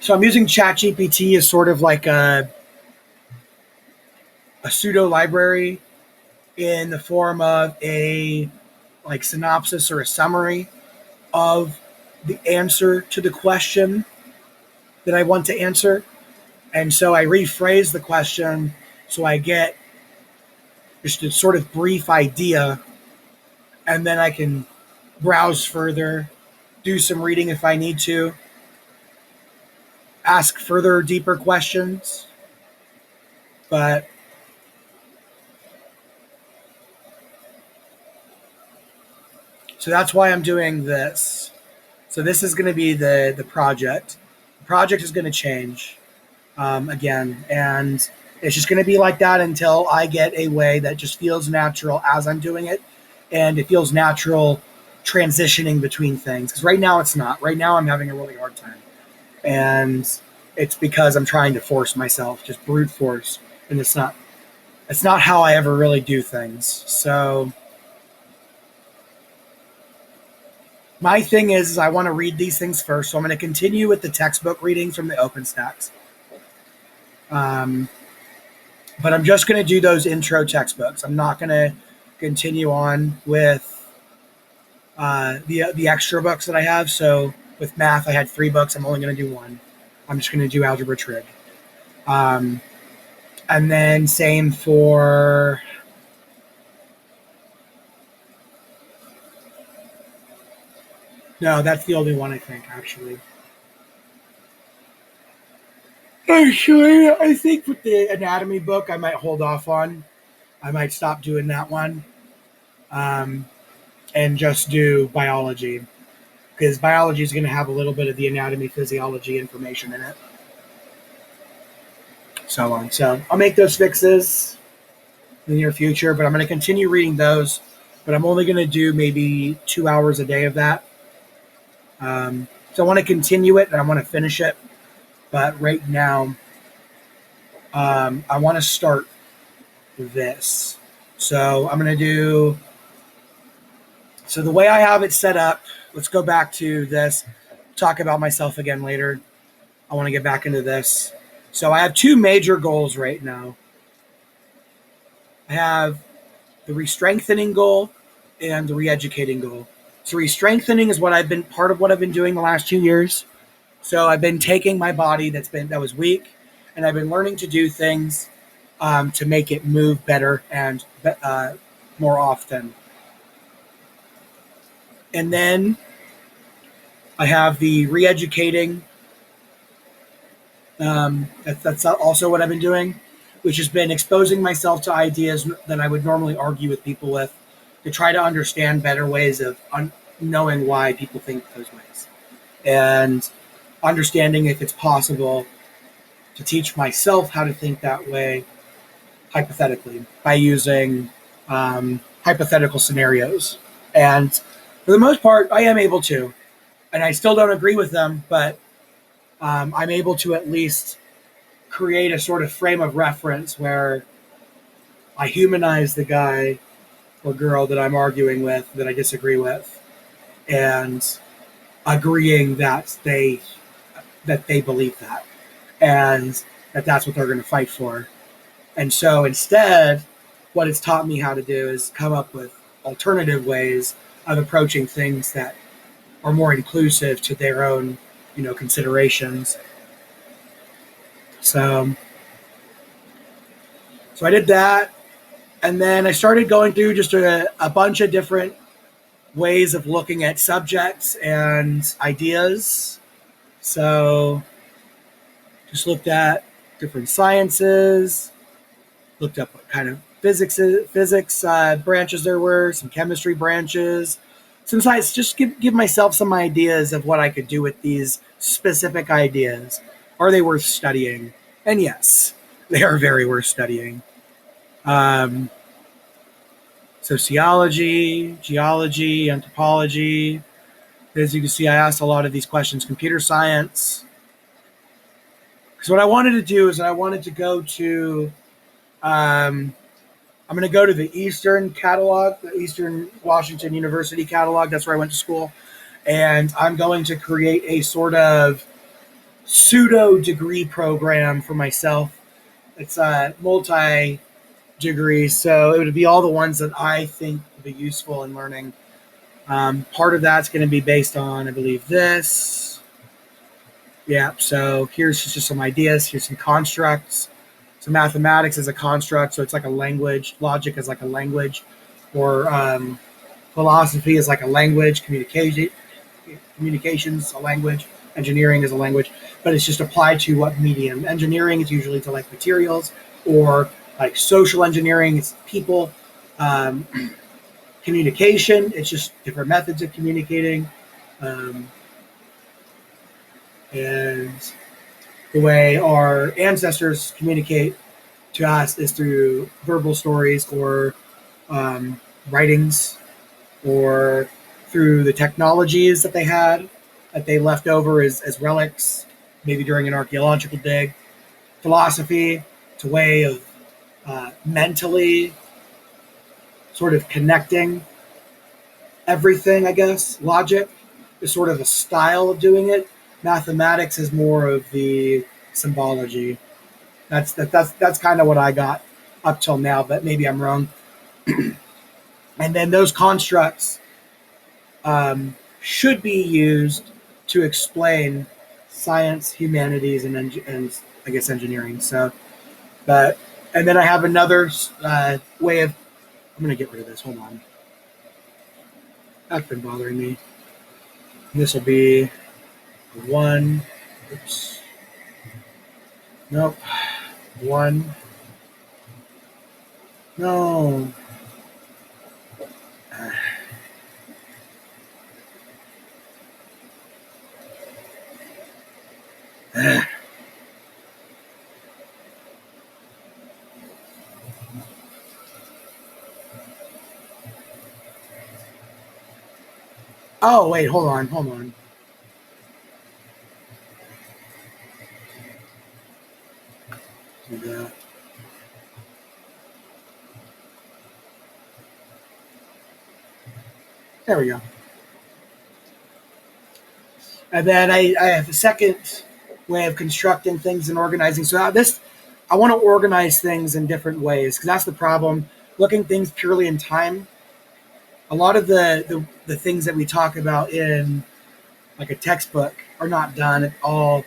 I'm using ChatGPT as sort of like a pseudo library in the form of a like synopsis or a summary of the answer to the question that I want to answer. And so I rephrase the question so I get just a sort of brief idea, and then I can browse further, do some reading if I need to, ask further, deeper questions. But so that's why I'm doing this. So this is going to be the project. The project is going to change again, and it's just going to be like that until I get a way that just feels natural as I'm doing it, and it feels natural transitioning between things. Because right now it's not. Right now I'm having a really hard time, and it's because I'm trying to force myself, just brute force, and it's not. It's not how I ever really do things. So my thing is I want to read these things first. So I'm going to continue with the textbook readings from the OpenStacks. But I'm just going to do those intro textbooks. I'm not going to continue on with the extra books that I have. So with math, I had 3 books. I'm only going to do 1. I'm just going to do algebra trig. And then same for no, that's the only one I think actually. Actually, I think with the anatomy book, I might hold off on. I might stop doing that one, um, and just do biology because biology is going to have a little bit of the anatomy, physiology information in it, so on. So I'll make those fixes in the near future, but I'm going to continue reading those. But I'm only going to do maybe 2 hours a day of that. So I want to continue it and I want to finish it. But right now, I want to start this. So I'm going to do. So the way I have it set up, let's go back to this. Talk about myself again later. I want to get back into this. So I have 2 major goals right now. I have the re-strengthening goal and the re-educating goal. So re-strengthening is part of what I've been doing the last 2 years. So I've been taking my body that was weak, and I've been learning to do things to make it move better and more often. And then I have the re-educating. That's also what I've been doing, which has been exposing myself to ideas that I would normally argue with people with, to try to understand better ways of knowing why people think those ways, and understanding if it's possible to teach myself how to think that way hypothetically by using hypothetical scenarios. And for the most part, I am able to, and I still don't agree with them, but I'm able to at least create a sort of frame of reference where I humanize the guy or girl that I'm arguing with, that I disagree with, and agreeing that they believe that, and that's what they're going to fight for. And so instead, what it's taught me how to do is come up with alternative ways of approaching things that are more inclusive to their own, considerations. So I did that, and then I started going through just a bunch of different ways of looking at subjects and ideas. So just looked at different sciences, looked up what kind of physics branches there were, some chemistry branches, some science, just give myself some ideas of what I could do with these specific ideas. Are they worth studying? And yes, they are very worth studying. Um, Sociology, geology, anthropology. As you can see, I asked a lot of these questions. Computer science. Because what I wanted to do is I wanted to go to, I'm going to go to the Eastern catalog, the Eastern Washington University catalog. That's where I went to school. And I'm going to create a sort of pseudo degree program for myself. It's a multi degree, so it would be all the ones that I think would be useful in learning. Part of that's going to be based on, I believe, this. Yeah, so here's just some ideas. Here's some constructs. So mathematics is a construct, so it's like a language. Logic is like a language, or philosophy is like a language. Communications a language. Engineering is a language, but it's just applied to what medium. Engineering is usually to like materials, or like social engineering. It's people. Um, Communication. It's just different methods of communicating. Um, and the way our ancestors communicate to us is through verbal stories, or um, writings, or through the technologies that they had that they left over as relics, maybe during an archaeological dig. Philosophy, it's a way of mentally sort of connecting everything, I guess. Logic is sort of a style of doing it. Mathematics is more of the symbology. That's kind of what I got up till now, but maybe I'm wrong. And then those constructs should be used to explain science, humanities, and I guess engineering. So, but and then I have another way of. I'm going to get rid of this. Hold on. That's been bothering me. This will be one. Oops. Nope. One. No. Oh, wait. Hold on. Hold on. Do that. There we go. And then I have a second way of constructing things and organizing. So I want to organize things in different ways, because that's the problem. Looking things purely in time. A lot of the things that we talk about in like a textbook are not done at all.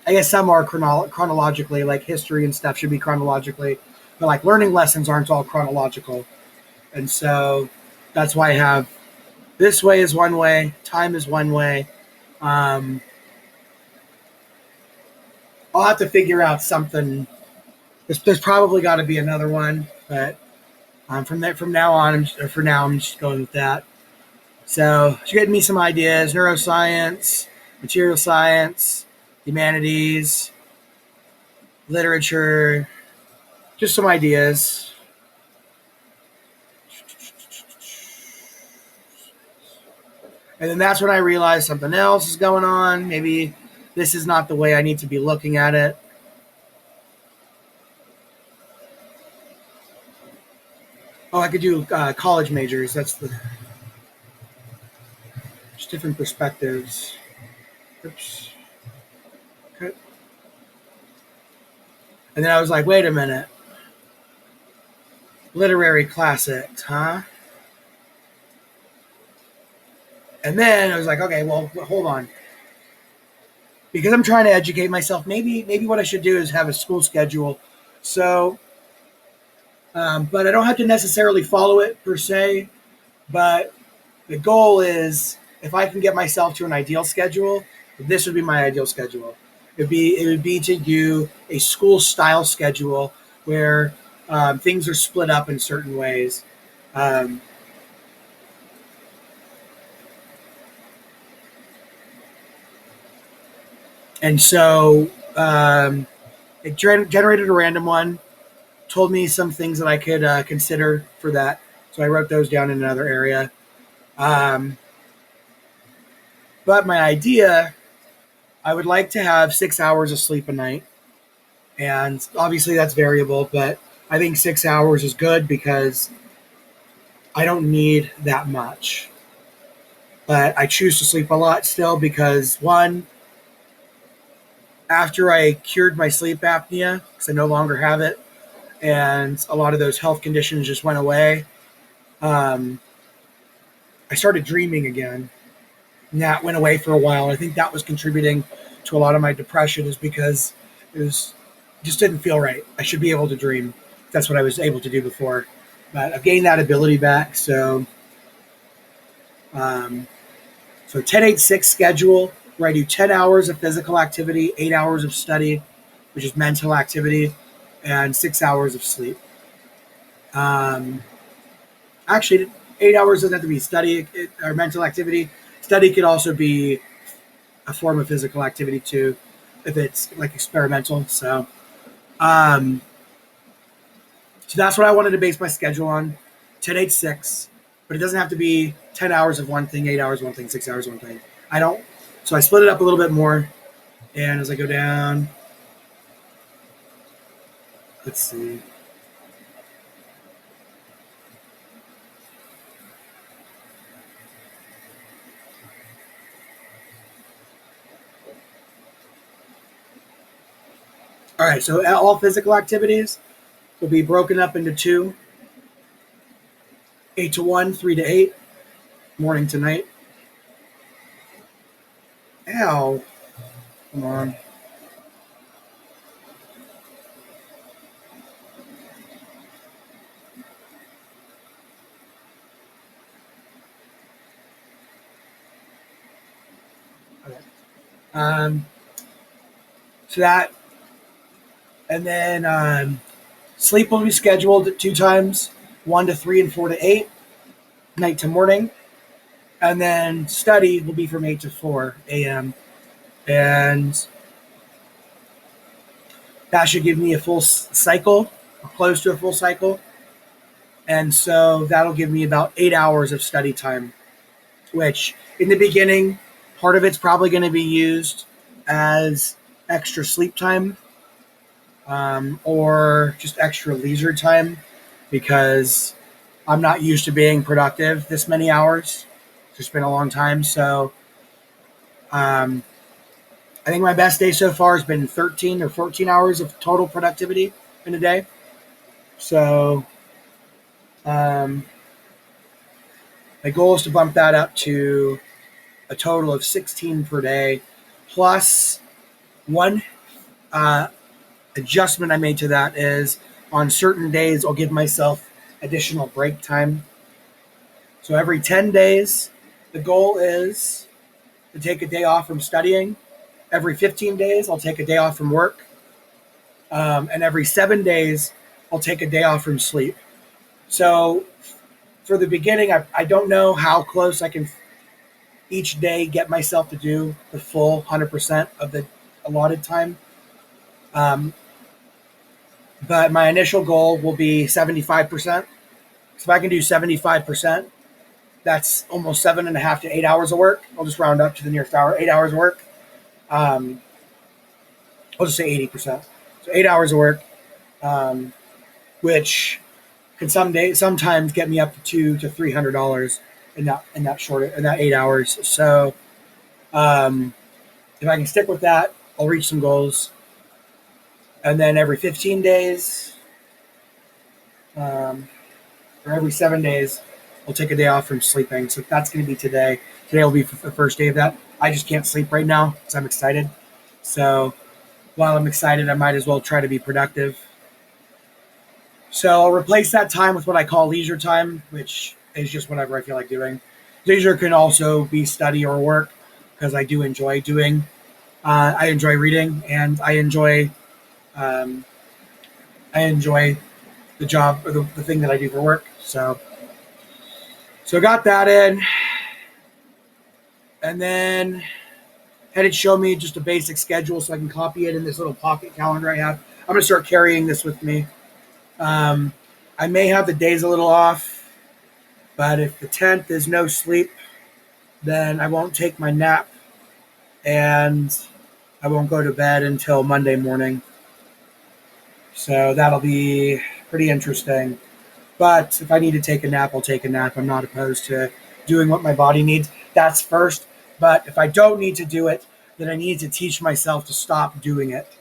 I guess some are chronologically, like history and stuff should be chronologically, but like learning lessons aren't all chronological. And so that's why I have this way is one way, time is one way. Um, I'll have to figure out something. There's probably got to be another one, but from now on, for now, I'm just going with that. So you're getting me some ideas: neuroscience, material science, humanities, literature, just some ideas. And then that's when I realized something else is going on. Maybe this is not the way I need to be looking at it. Oh, I could do college majors. That's the just different perspectives. Oops. Okay. And then I was like, wait a minute. Literary classics, huh? And then I was like, okay, well, hold on. Because I'm trying to educate myself, maybe what I should do is have a school schedule. So, but I don't have to necessarily follow it per se. But the goal is, if I can get myself to an ideal schedule, this would be my ideal schedule. It would be to do a school style schedule where things are split up in certain ways. Um, And so it generated a random one, told me some things that I could consider for that. So I wrote those down in another area. Um, but my idea, I would like to have 6 hours of sleep a night. And obviously that's variable, but I think 6 hours is good because I don't need that much. But I choose to sleep a lot still because, one, after I cured my sleep apnea, because I no longer have it, and a lot of those health conditions just went away, um, I started dreaming again. And that went away for a while. I think that was contributing to a lot of my depression, is because it was just didn't feel right. I should be able to dream. That's what I was able to do before. But I've gained that ability back. Um, so 10-8-6 schedule where I do 10 hours of physical activity, 8 hours of study, which is mental activity, and 6 hours of sleep. Um, Actually, 8 hours doesn't have to be study or mental activity. Study could also be a form of physical activity too, if it's like experimental. Um, so that's what I wanted to base my schedule on: 10-8-6. But it doesn't have to be 10 hours of one thing, 8 hours one thing, 6 hours one thing. I don't. So I split it up a little bit more. And as I go down, let's see. All right, so all physical activities will be broken up into two: 8 to 1, 3 to 8, morning to night. Ow. Come on. Okay. Um, so that, and then sleep will be scheduled at 2 times: 1 to 3 and 4 to 8, night to morning. And then study will be from 8 to 4 a.m. And that should give me a full cycle, or close to a full cycle. And so that'll give me about 8 hours of study time, which in the beginning, part of it's probably going to be used as extra sleep time, or just extra leisure time, because I'm not used to being productive this many hours. It's just been a long time. So um, I think my best day so far has been 13 or 14 hours of total productivity in a day. So um, my goal is to bump that up to a total of 16 per day, plus one uh, adjustment I made to that is on certain days I'll give myself additional break time. So every 10 days, the goal is to take a day off from studying. Every 15 days, I'll take a day off from work. And every 7 days, I'll take a day off from sleep. So for the beginning, I don't know how close I can each day get myself to do the full 100% of the allotted time. Um, but my initial goal will be 75%. So if I can do 75%, that's almost 7.5 to 8 hours of work. I'll just round up to the nearest hour, 8 hours of work. Um, I'll just say 80%. So 8 hours of work, um, which can sometimes get me up to $200 to $300 in that 8 hours. So um, if I can stick with that, I'll reach some goals. And then every 15 days, um, or every 7 days, I'll take a day off from sleeping. So that's going to be today. Today will be the first day of that. I just can't sleep right now because I'm excited. So while I'm excited, I might as well try to be productive. So I'll replace that time with what I call leisure time, which is just whatever I feel like doing. Leisure can also be study or work, because I do enjoy doing. I enjoy reading, and um, I enjoy the job, or the thing that I do for work. So I got that in, and then had it show me just a basic schedule so I can copy it in this little pocket calendar I have. I'm going to start carrying this with me. Um, I may have the days a little off, but if the 10th is no sleep, then I won't take my nap and I won't go to bed until Monday morning. So that'll be pretty interesting. But if I need to take a nap, I'll take a nap. I'm not opposed to doing what my body needs. That's first. But if I don't need to do it, then I need to teach myself to stop doing it,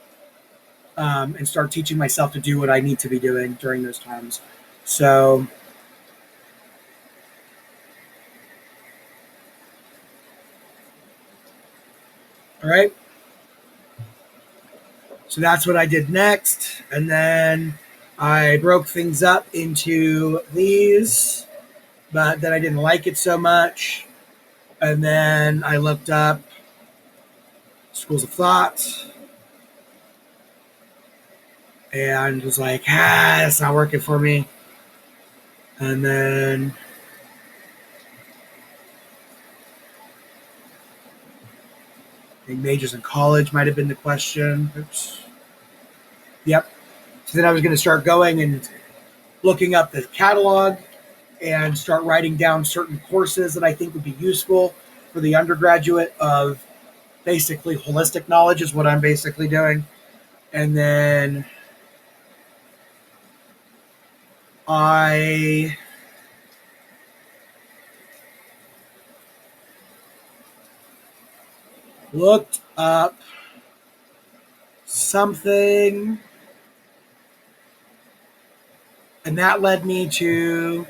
and start teaching myself to do what I need to be doing during those times. So, all right. So that's what I did next. And then I broke things up into these, but then I didn't like it so much. And then I looked up schools of thought and was like, that's not working for me. And then I think majors in college might have been the question. Oops. Yep. So then I was going to start going and looking up the catalog and start writing down certain courses that I think would be useful for the undergraduate of basically holistic knowledge is what I'm basically doing. And then I looked up something, and that led me to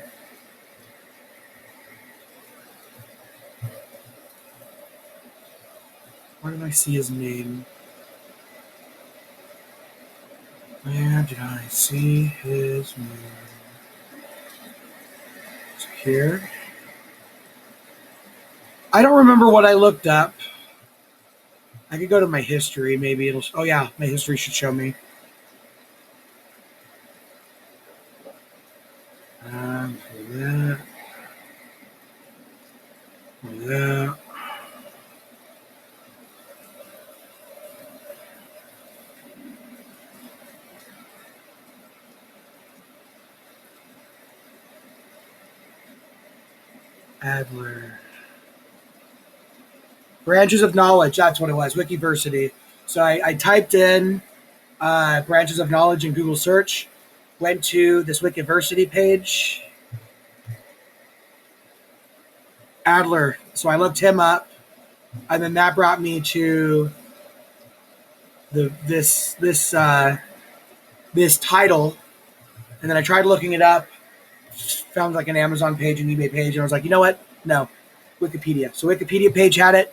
where did I see his name? Where did I see his name? It's here. I don't remember what I looked up. I could go to my history. Maybe it'll. Oh yeah, my history should show me. For that. For that. Adler. Branches of knowledge. That's what it was. Wikiversity. So I typed in branches of knowledge in Google search. Went to this Wikiversity page. Adler. So I looked him up, and then that brought me to this title. And then I tried looking it up, found like an Amazon page, an eBay page, and I was like, you know what? No, Wikipedia. So Wikipedia page had it,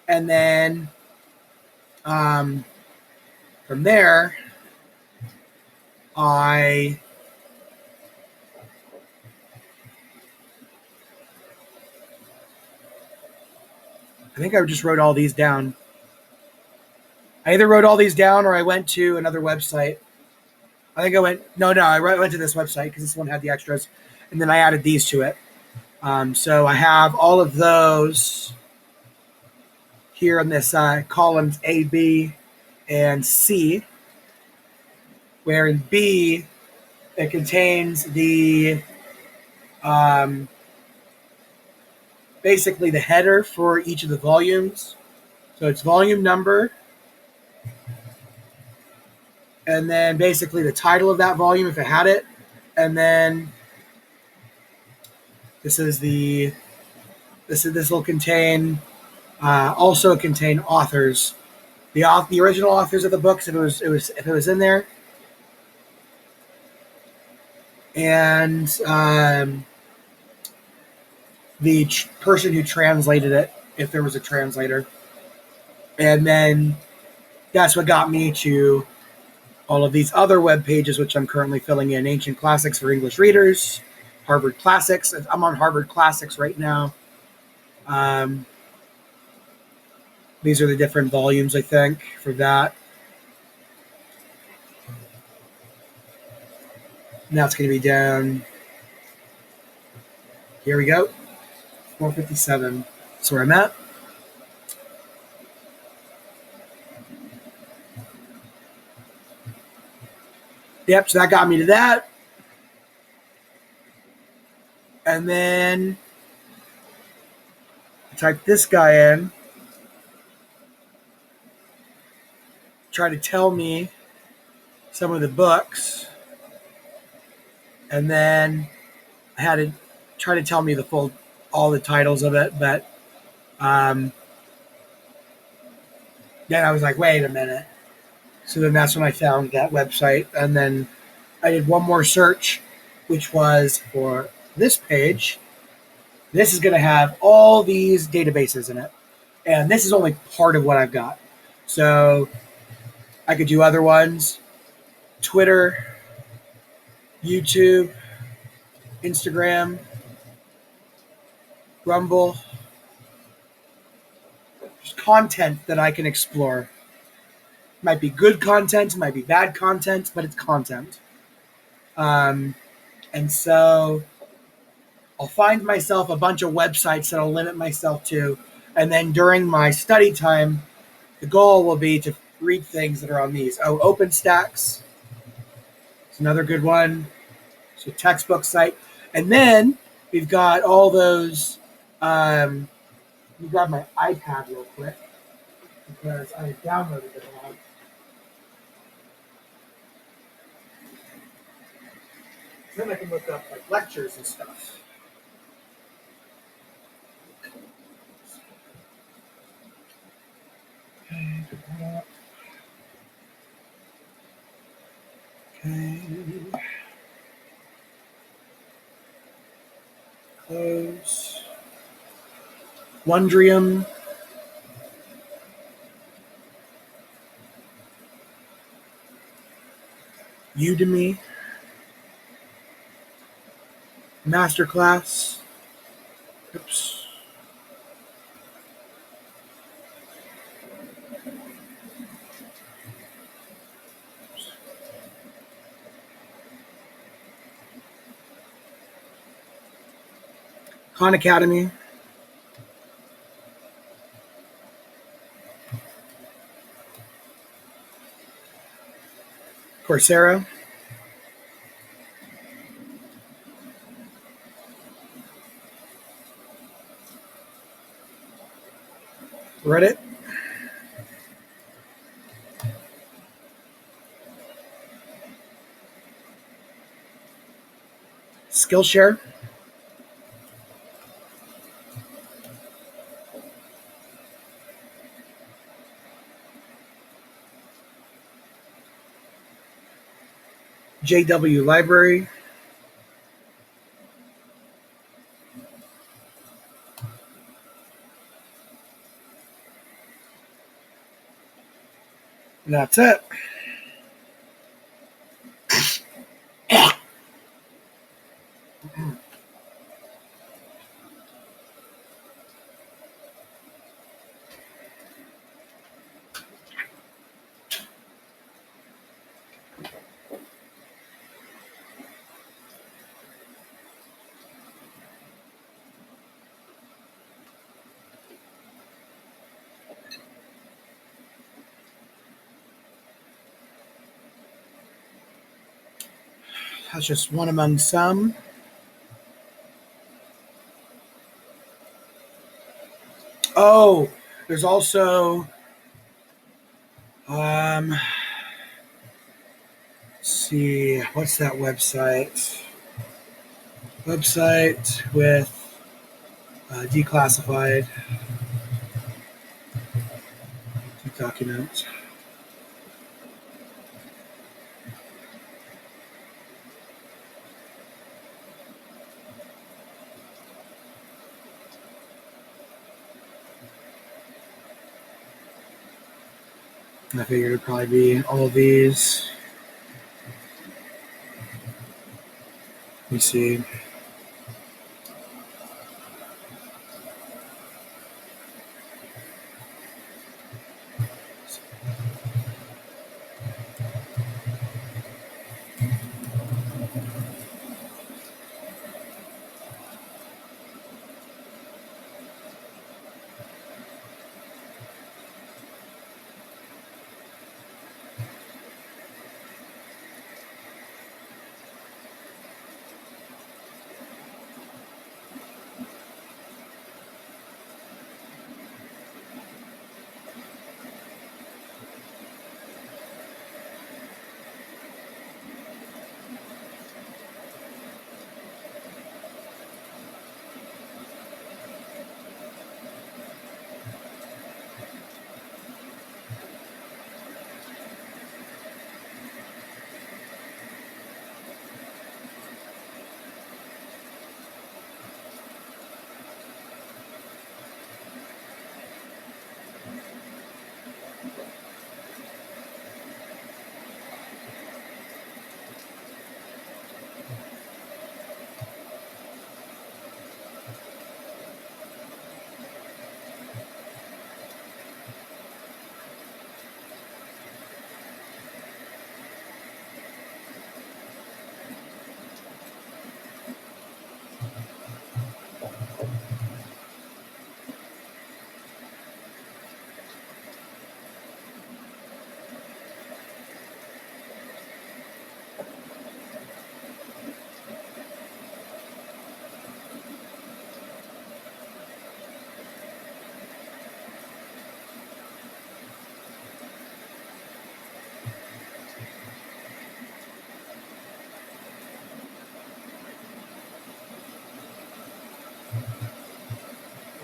and then from there, I think I just wrote all these down. I either wrote all these down or I went to another website. I think I went, no, I went to this website because this one had the extras, and then I added these to it. So I have all of those here in this columns A, B, and C, where in B, it contains the basically the header for each of the volumes. So it's volume number, and then basically the title of that volume if it had it, and then this will contain also contain authors, the original authors of the books if it was in there, and the person who translated it if there was a translator, and then that's what got me to all of these other web pages, which I'm currently filling in. Ancient Classics for English Readers, Harvard Classics. I'm on Harvard Classics right now. These are the different volumes, I think, for that. Now it's going to be down. Here we go. 457. That's where I'm at. Yep, so that got me to that. And then I typed this guy in, try to tell me some of the books, and then I had to try to tell me all the titles of it, but um, then I was like, wait a minute. So then that's when I found that website, and then I did one more search, which was for this page. This is going to have all these databases in it, and this is only part of what I've got. So I could do other ones: Twitter, YouTube, Instagram, Rumble. There's content that I can explore. Might be good content, might be bad content, but it's content. Um, and so I'll find myself a bunch of websites that I'll limit myself to. And then during my study time, the goal will be to read things that are on these. Oh, OpenStax is another good one. So textbook site. And then we've got all those. Let me grab my iPad real quick because I downloaded it all. Then I can look up like lectures and stuff. Okay. Close. Wondrium. Udemy. Masterclass. Oops. Khan Academy. Coursera. Reddit. Skillshare. JW Library. And that's it. That's just one among some. Oh, there's also let's see, what's that website? Website with declassified documents. I figured it'd probably be all of these. Let me see.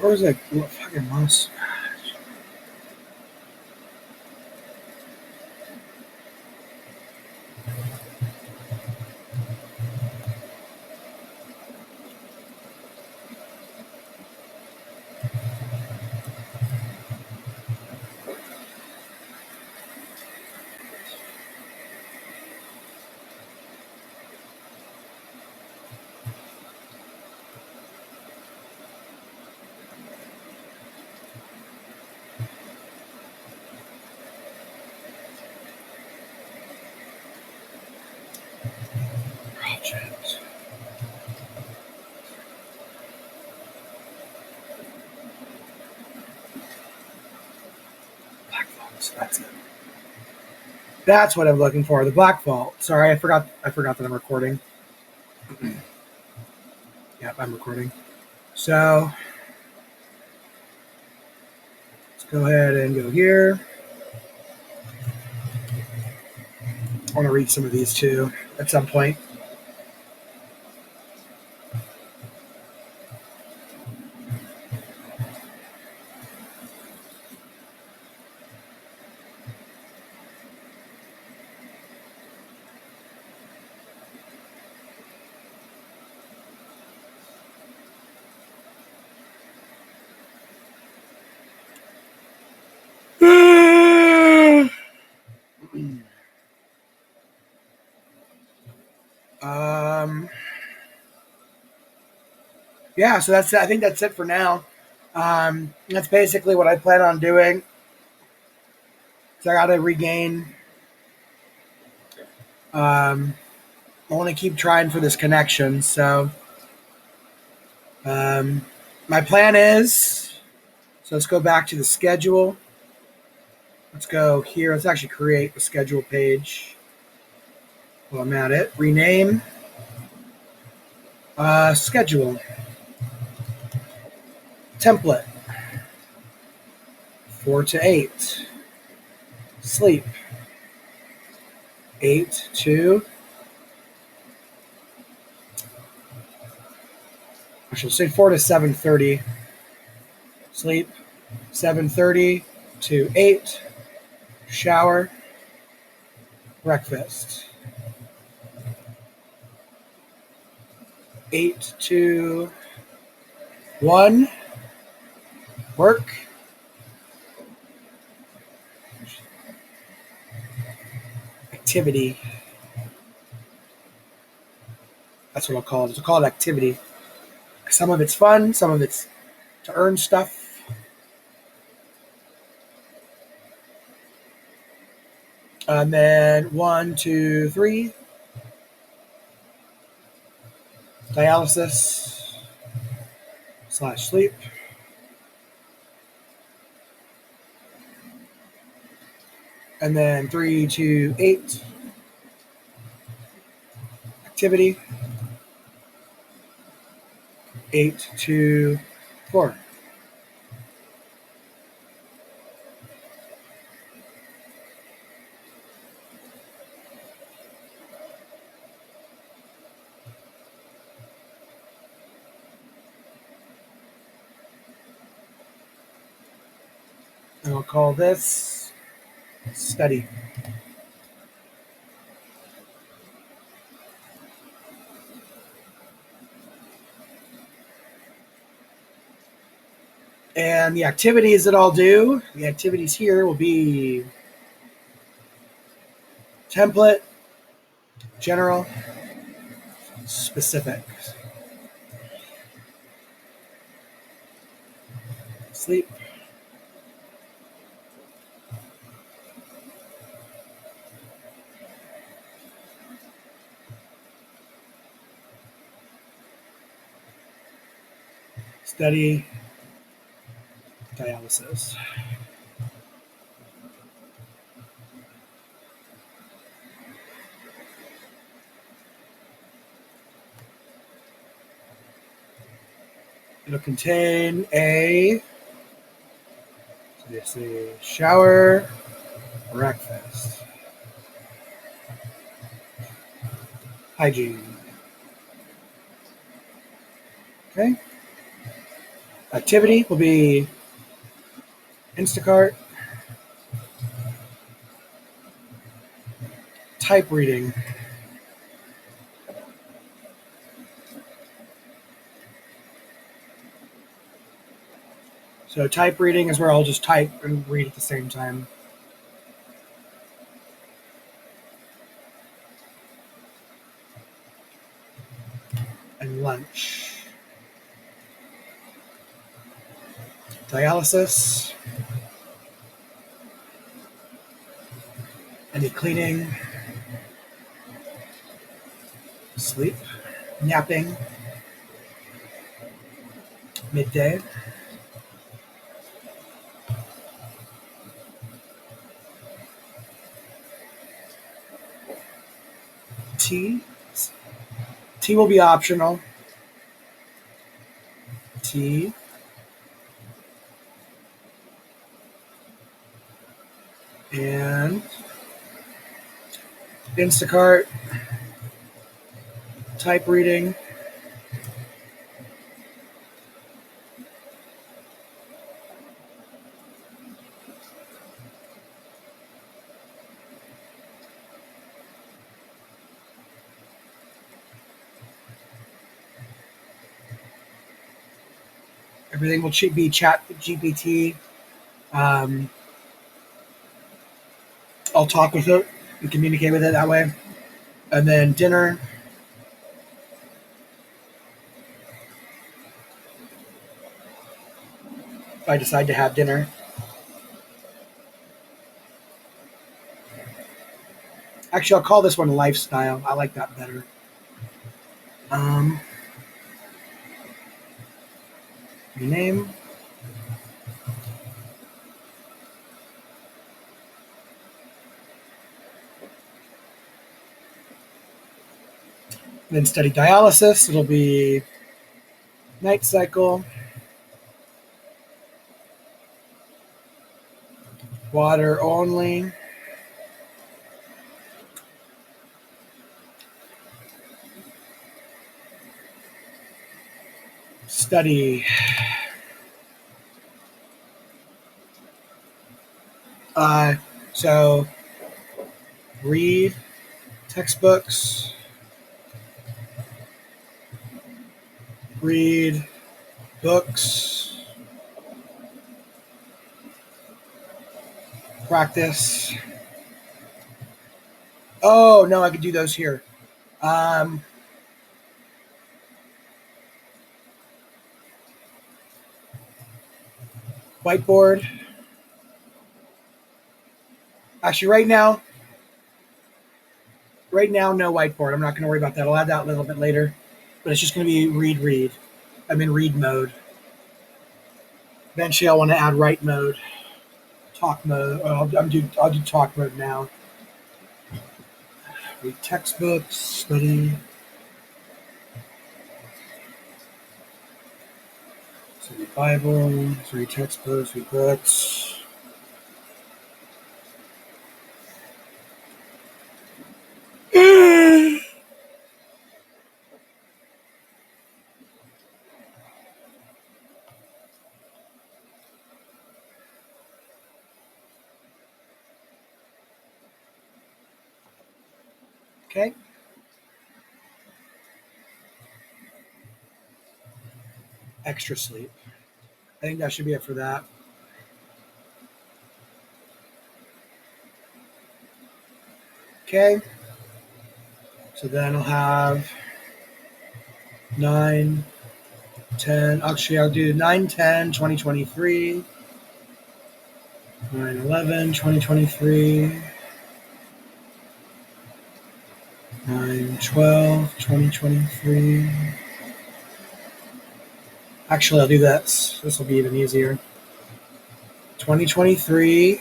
Where was that fucking mouse? Project. Black Vault. That's it. That's what I'm looking for. The Black Vault. Sorry, I forgot that I'm recording. Yep, I'm recording. So let's go ahead and go here. I want to read some of these too at some point. Yeah, so I think that's it for now. That's basically what I plan on doing. So I got to regain. I want to keep trying for this connection. So my plan is. So let's go back to the schedule. Let's go here. Let's actually create a schedule page. While I'm at it, rename schedule template 4 to 8 sleep 8 to I should say 4 to 7:30 sleep 7:30 to 8 shower breakfast 8 to 1 work activity. That's what I'll call it. I'll call it activity. Some of it's fun, some of it's to earn stuff. And then 1, 2, 3 dialysis / sleep. And then 3 to 8 activity. 8 to 4. And I'll call this study. And the activities that I'll do, the activities here will be template, general, specific. Sleep. Study. Dialysis. It'll contain let's see, shower, breakfast, hygiene. Okay. Activity will be Instacart. Type reading. So type reading is where I'll just type and read at the same time. And lunch. Dialysis. Any cleaning. Sleep. Napping. Midday. Tea. Tea will be optional. Tea. And Instacart. Type reading. Everything will be chat GPT. I'll talk with it and communicate with it that way. And then dinner. If I decide to have dinner. Actually, I'll call this one lifestyle. I like that better. Name. Then study dialysis. It'll be night cycle. Water only. Study. So read textbooks. Read books. Practice. Oh, no, I could do those here. Whiteboard. Actually, right now, no whiteboard. I'm not going to worry about that. I'll add that a little bit later. But it's just going to be read. I'm in read mode. Eventually, I want to add write mode, talk mode. I'll do talk mode now. Read textbooks, study Bible, read textbooks, read books. Okay. Extra sleep. I think that should be it for that. Okay. So then I'll have 9, 10. Actually, I'll do 9, 10, 2023. 9, 11, 2023. 9, 12, 2023. Actually, I'll do this. This will be even easier. 2023.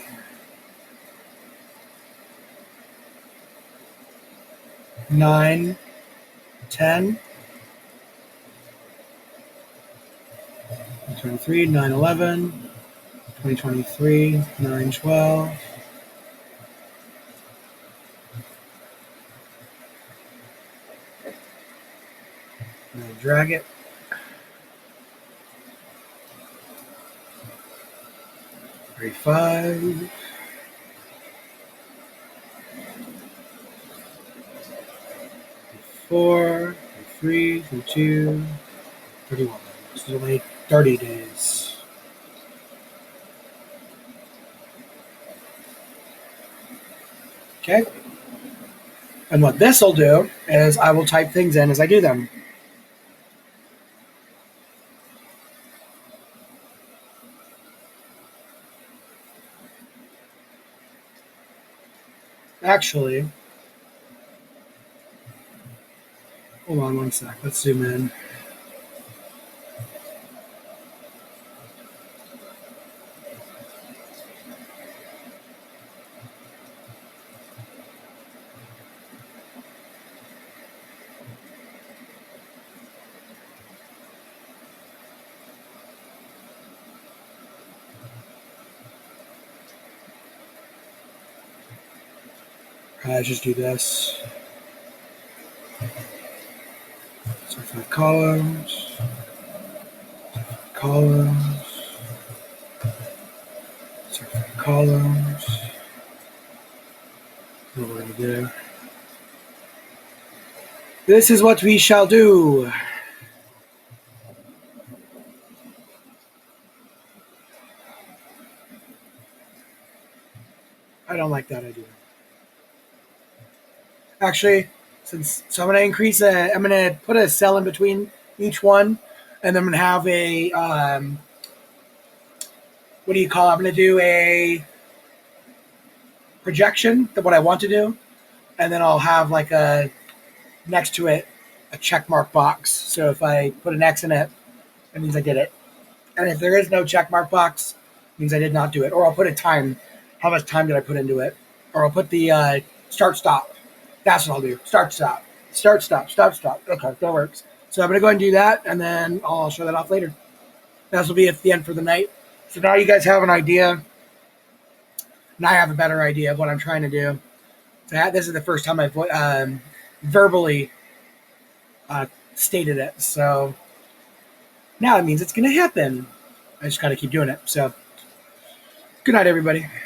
9, 10. 2023, 9, 11. 2023, 9, 12. And then drag it. 35, 34, 33, 32, 31. This is only 30 days. Okay. And what this will do is I will type things in as I do them. Actually, hold on one sec. Let's zoom in. Let's just do this. So 5 columns, columns, so 5 columns. What we're going to do. This is what we shall do. I don't like that idea. Actually, so I'm going to increase I'm going to put a cell in between each one, and I'm going to have a what do you call it? I'm going to do a projection of what I want to do, and then I'll have like a next to it a check mark box. So if I put an X in it, that means I did it. And if there is no check mark box, it means I did not do it. Or I'll put a time. How much time did I put into it? Or I'll put the start stop. That's what I'll do. Start stop. Start stop. Stop stop. Okay, that works. So I'm going to go ahead and do that, and then I'll show that off later. This will be at the end for the night. So now you guys have an idea. Now I have a better idea of what I'm trying to do. So this is the first time I've verbally stated it. So now it means it's going to happen. I just got to keep doing it. So good night, everybody.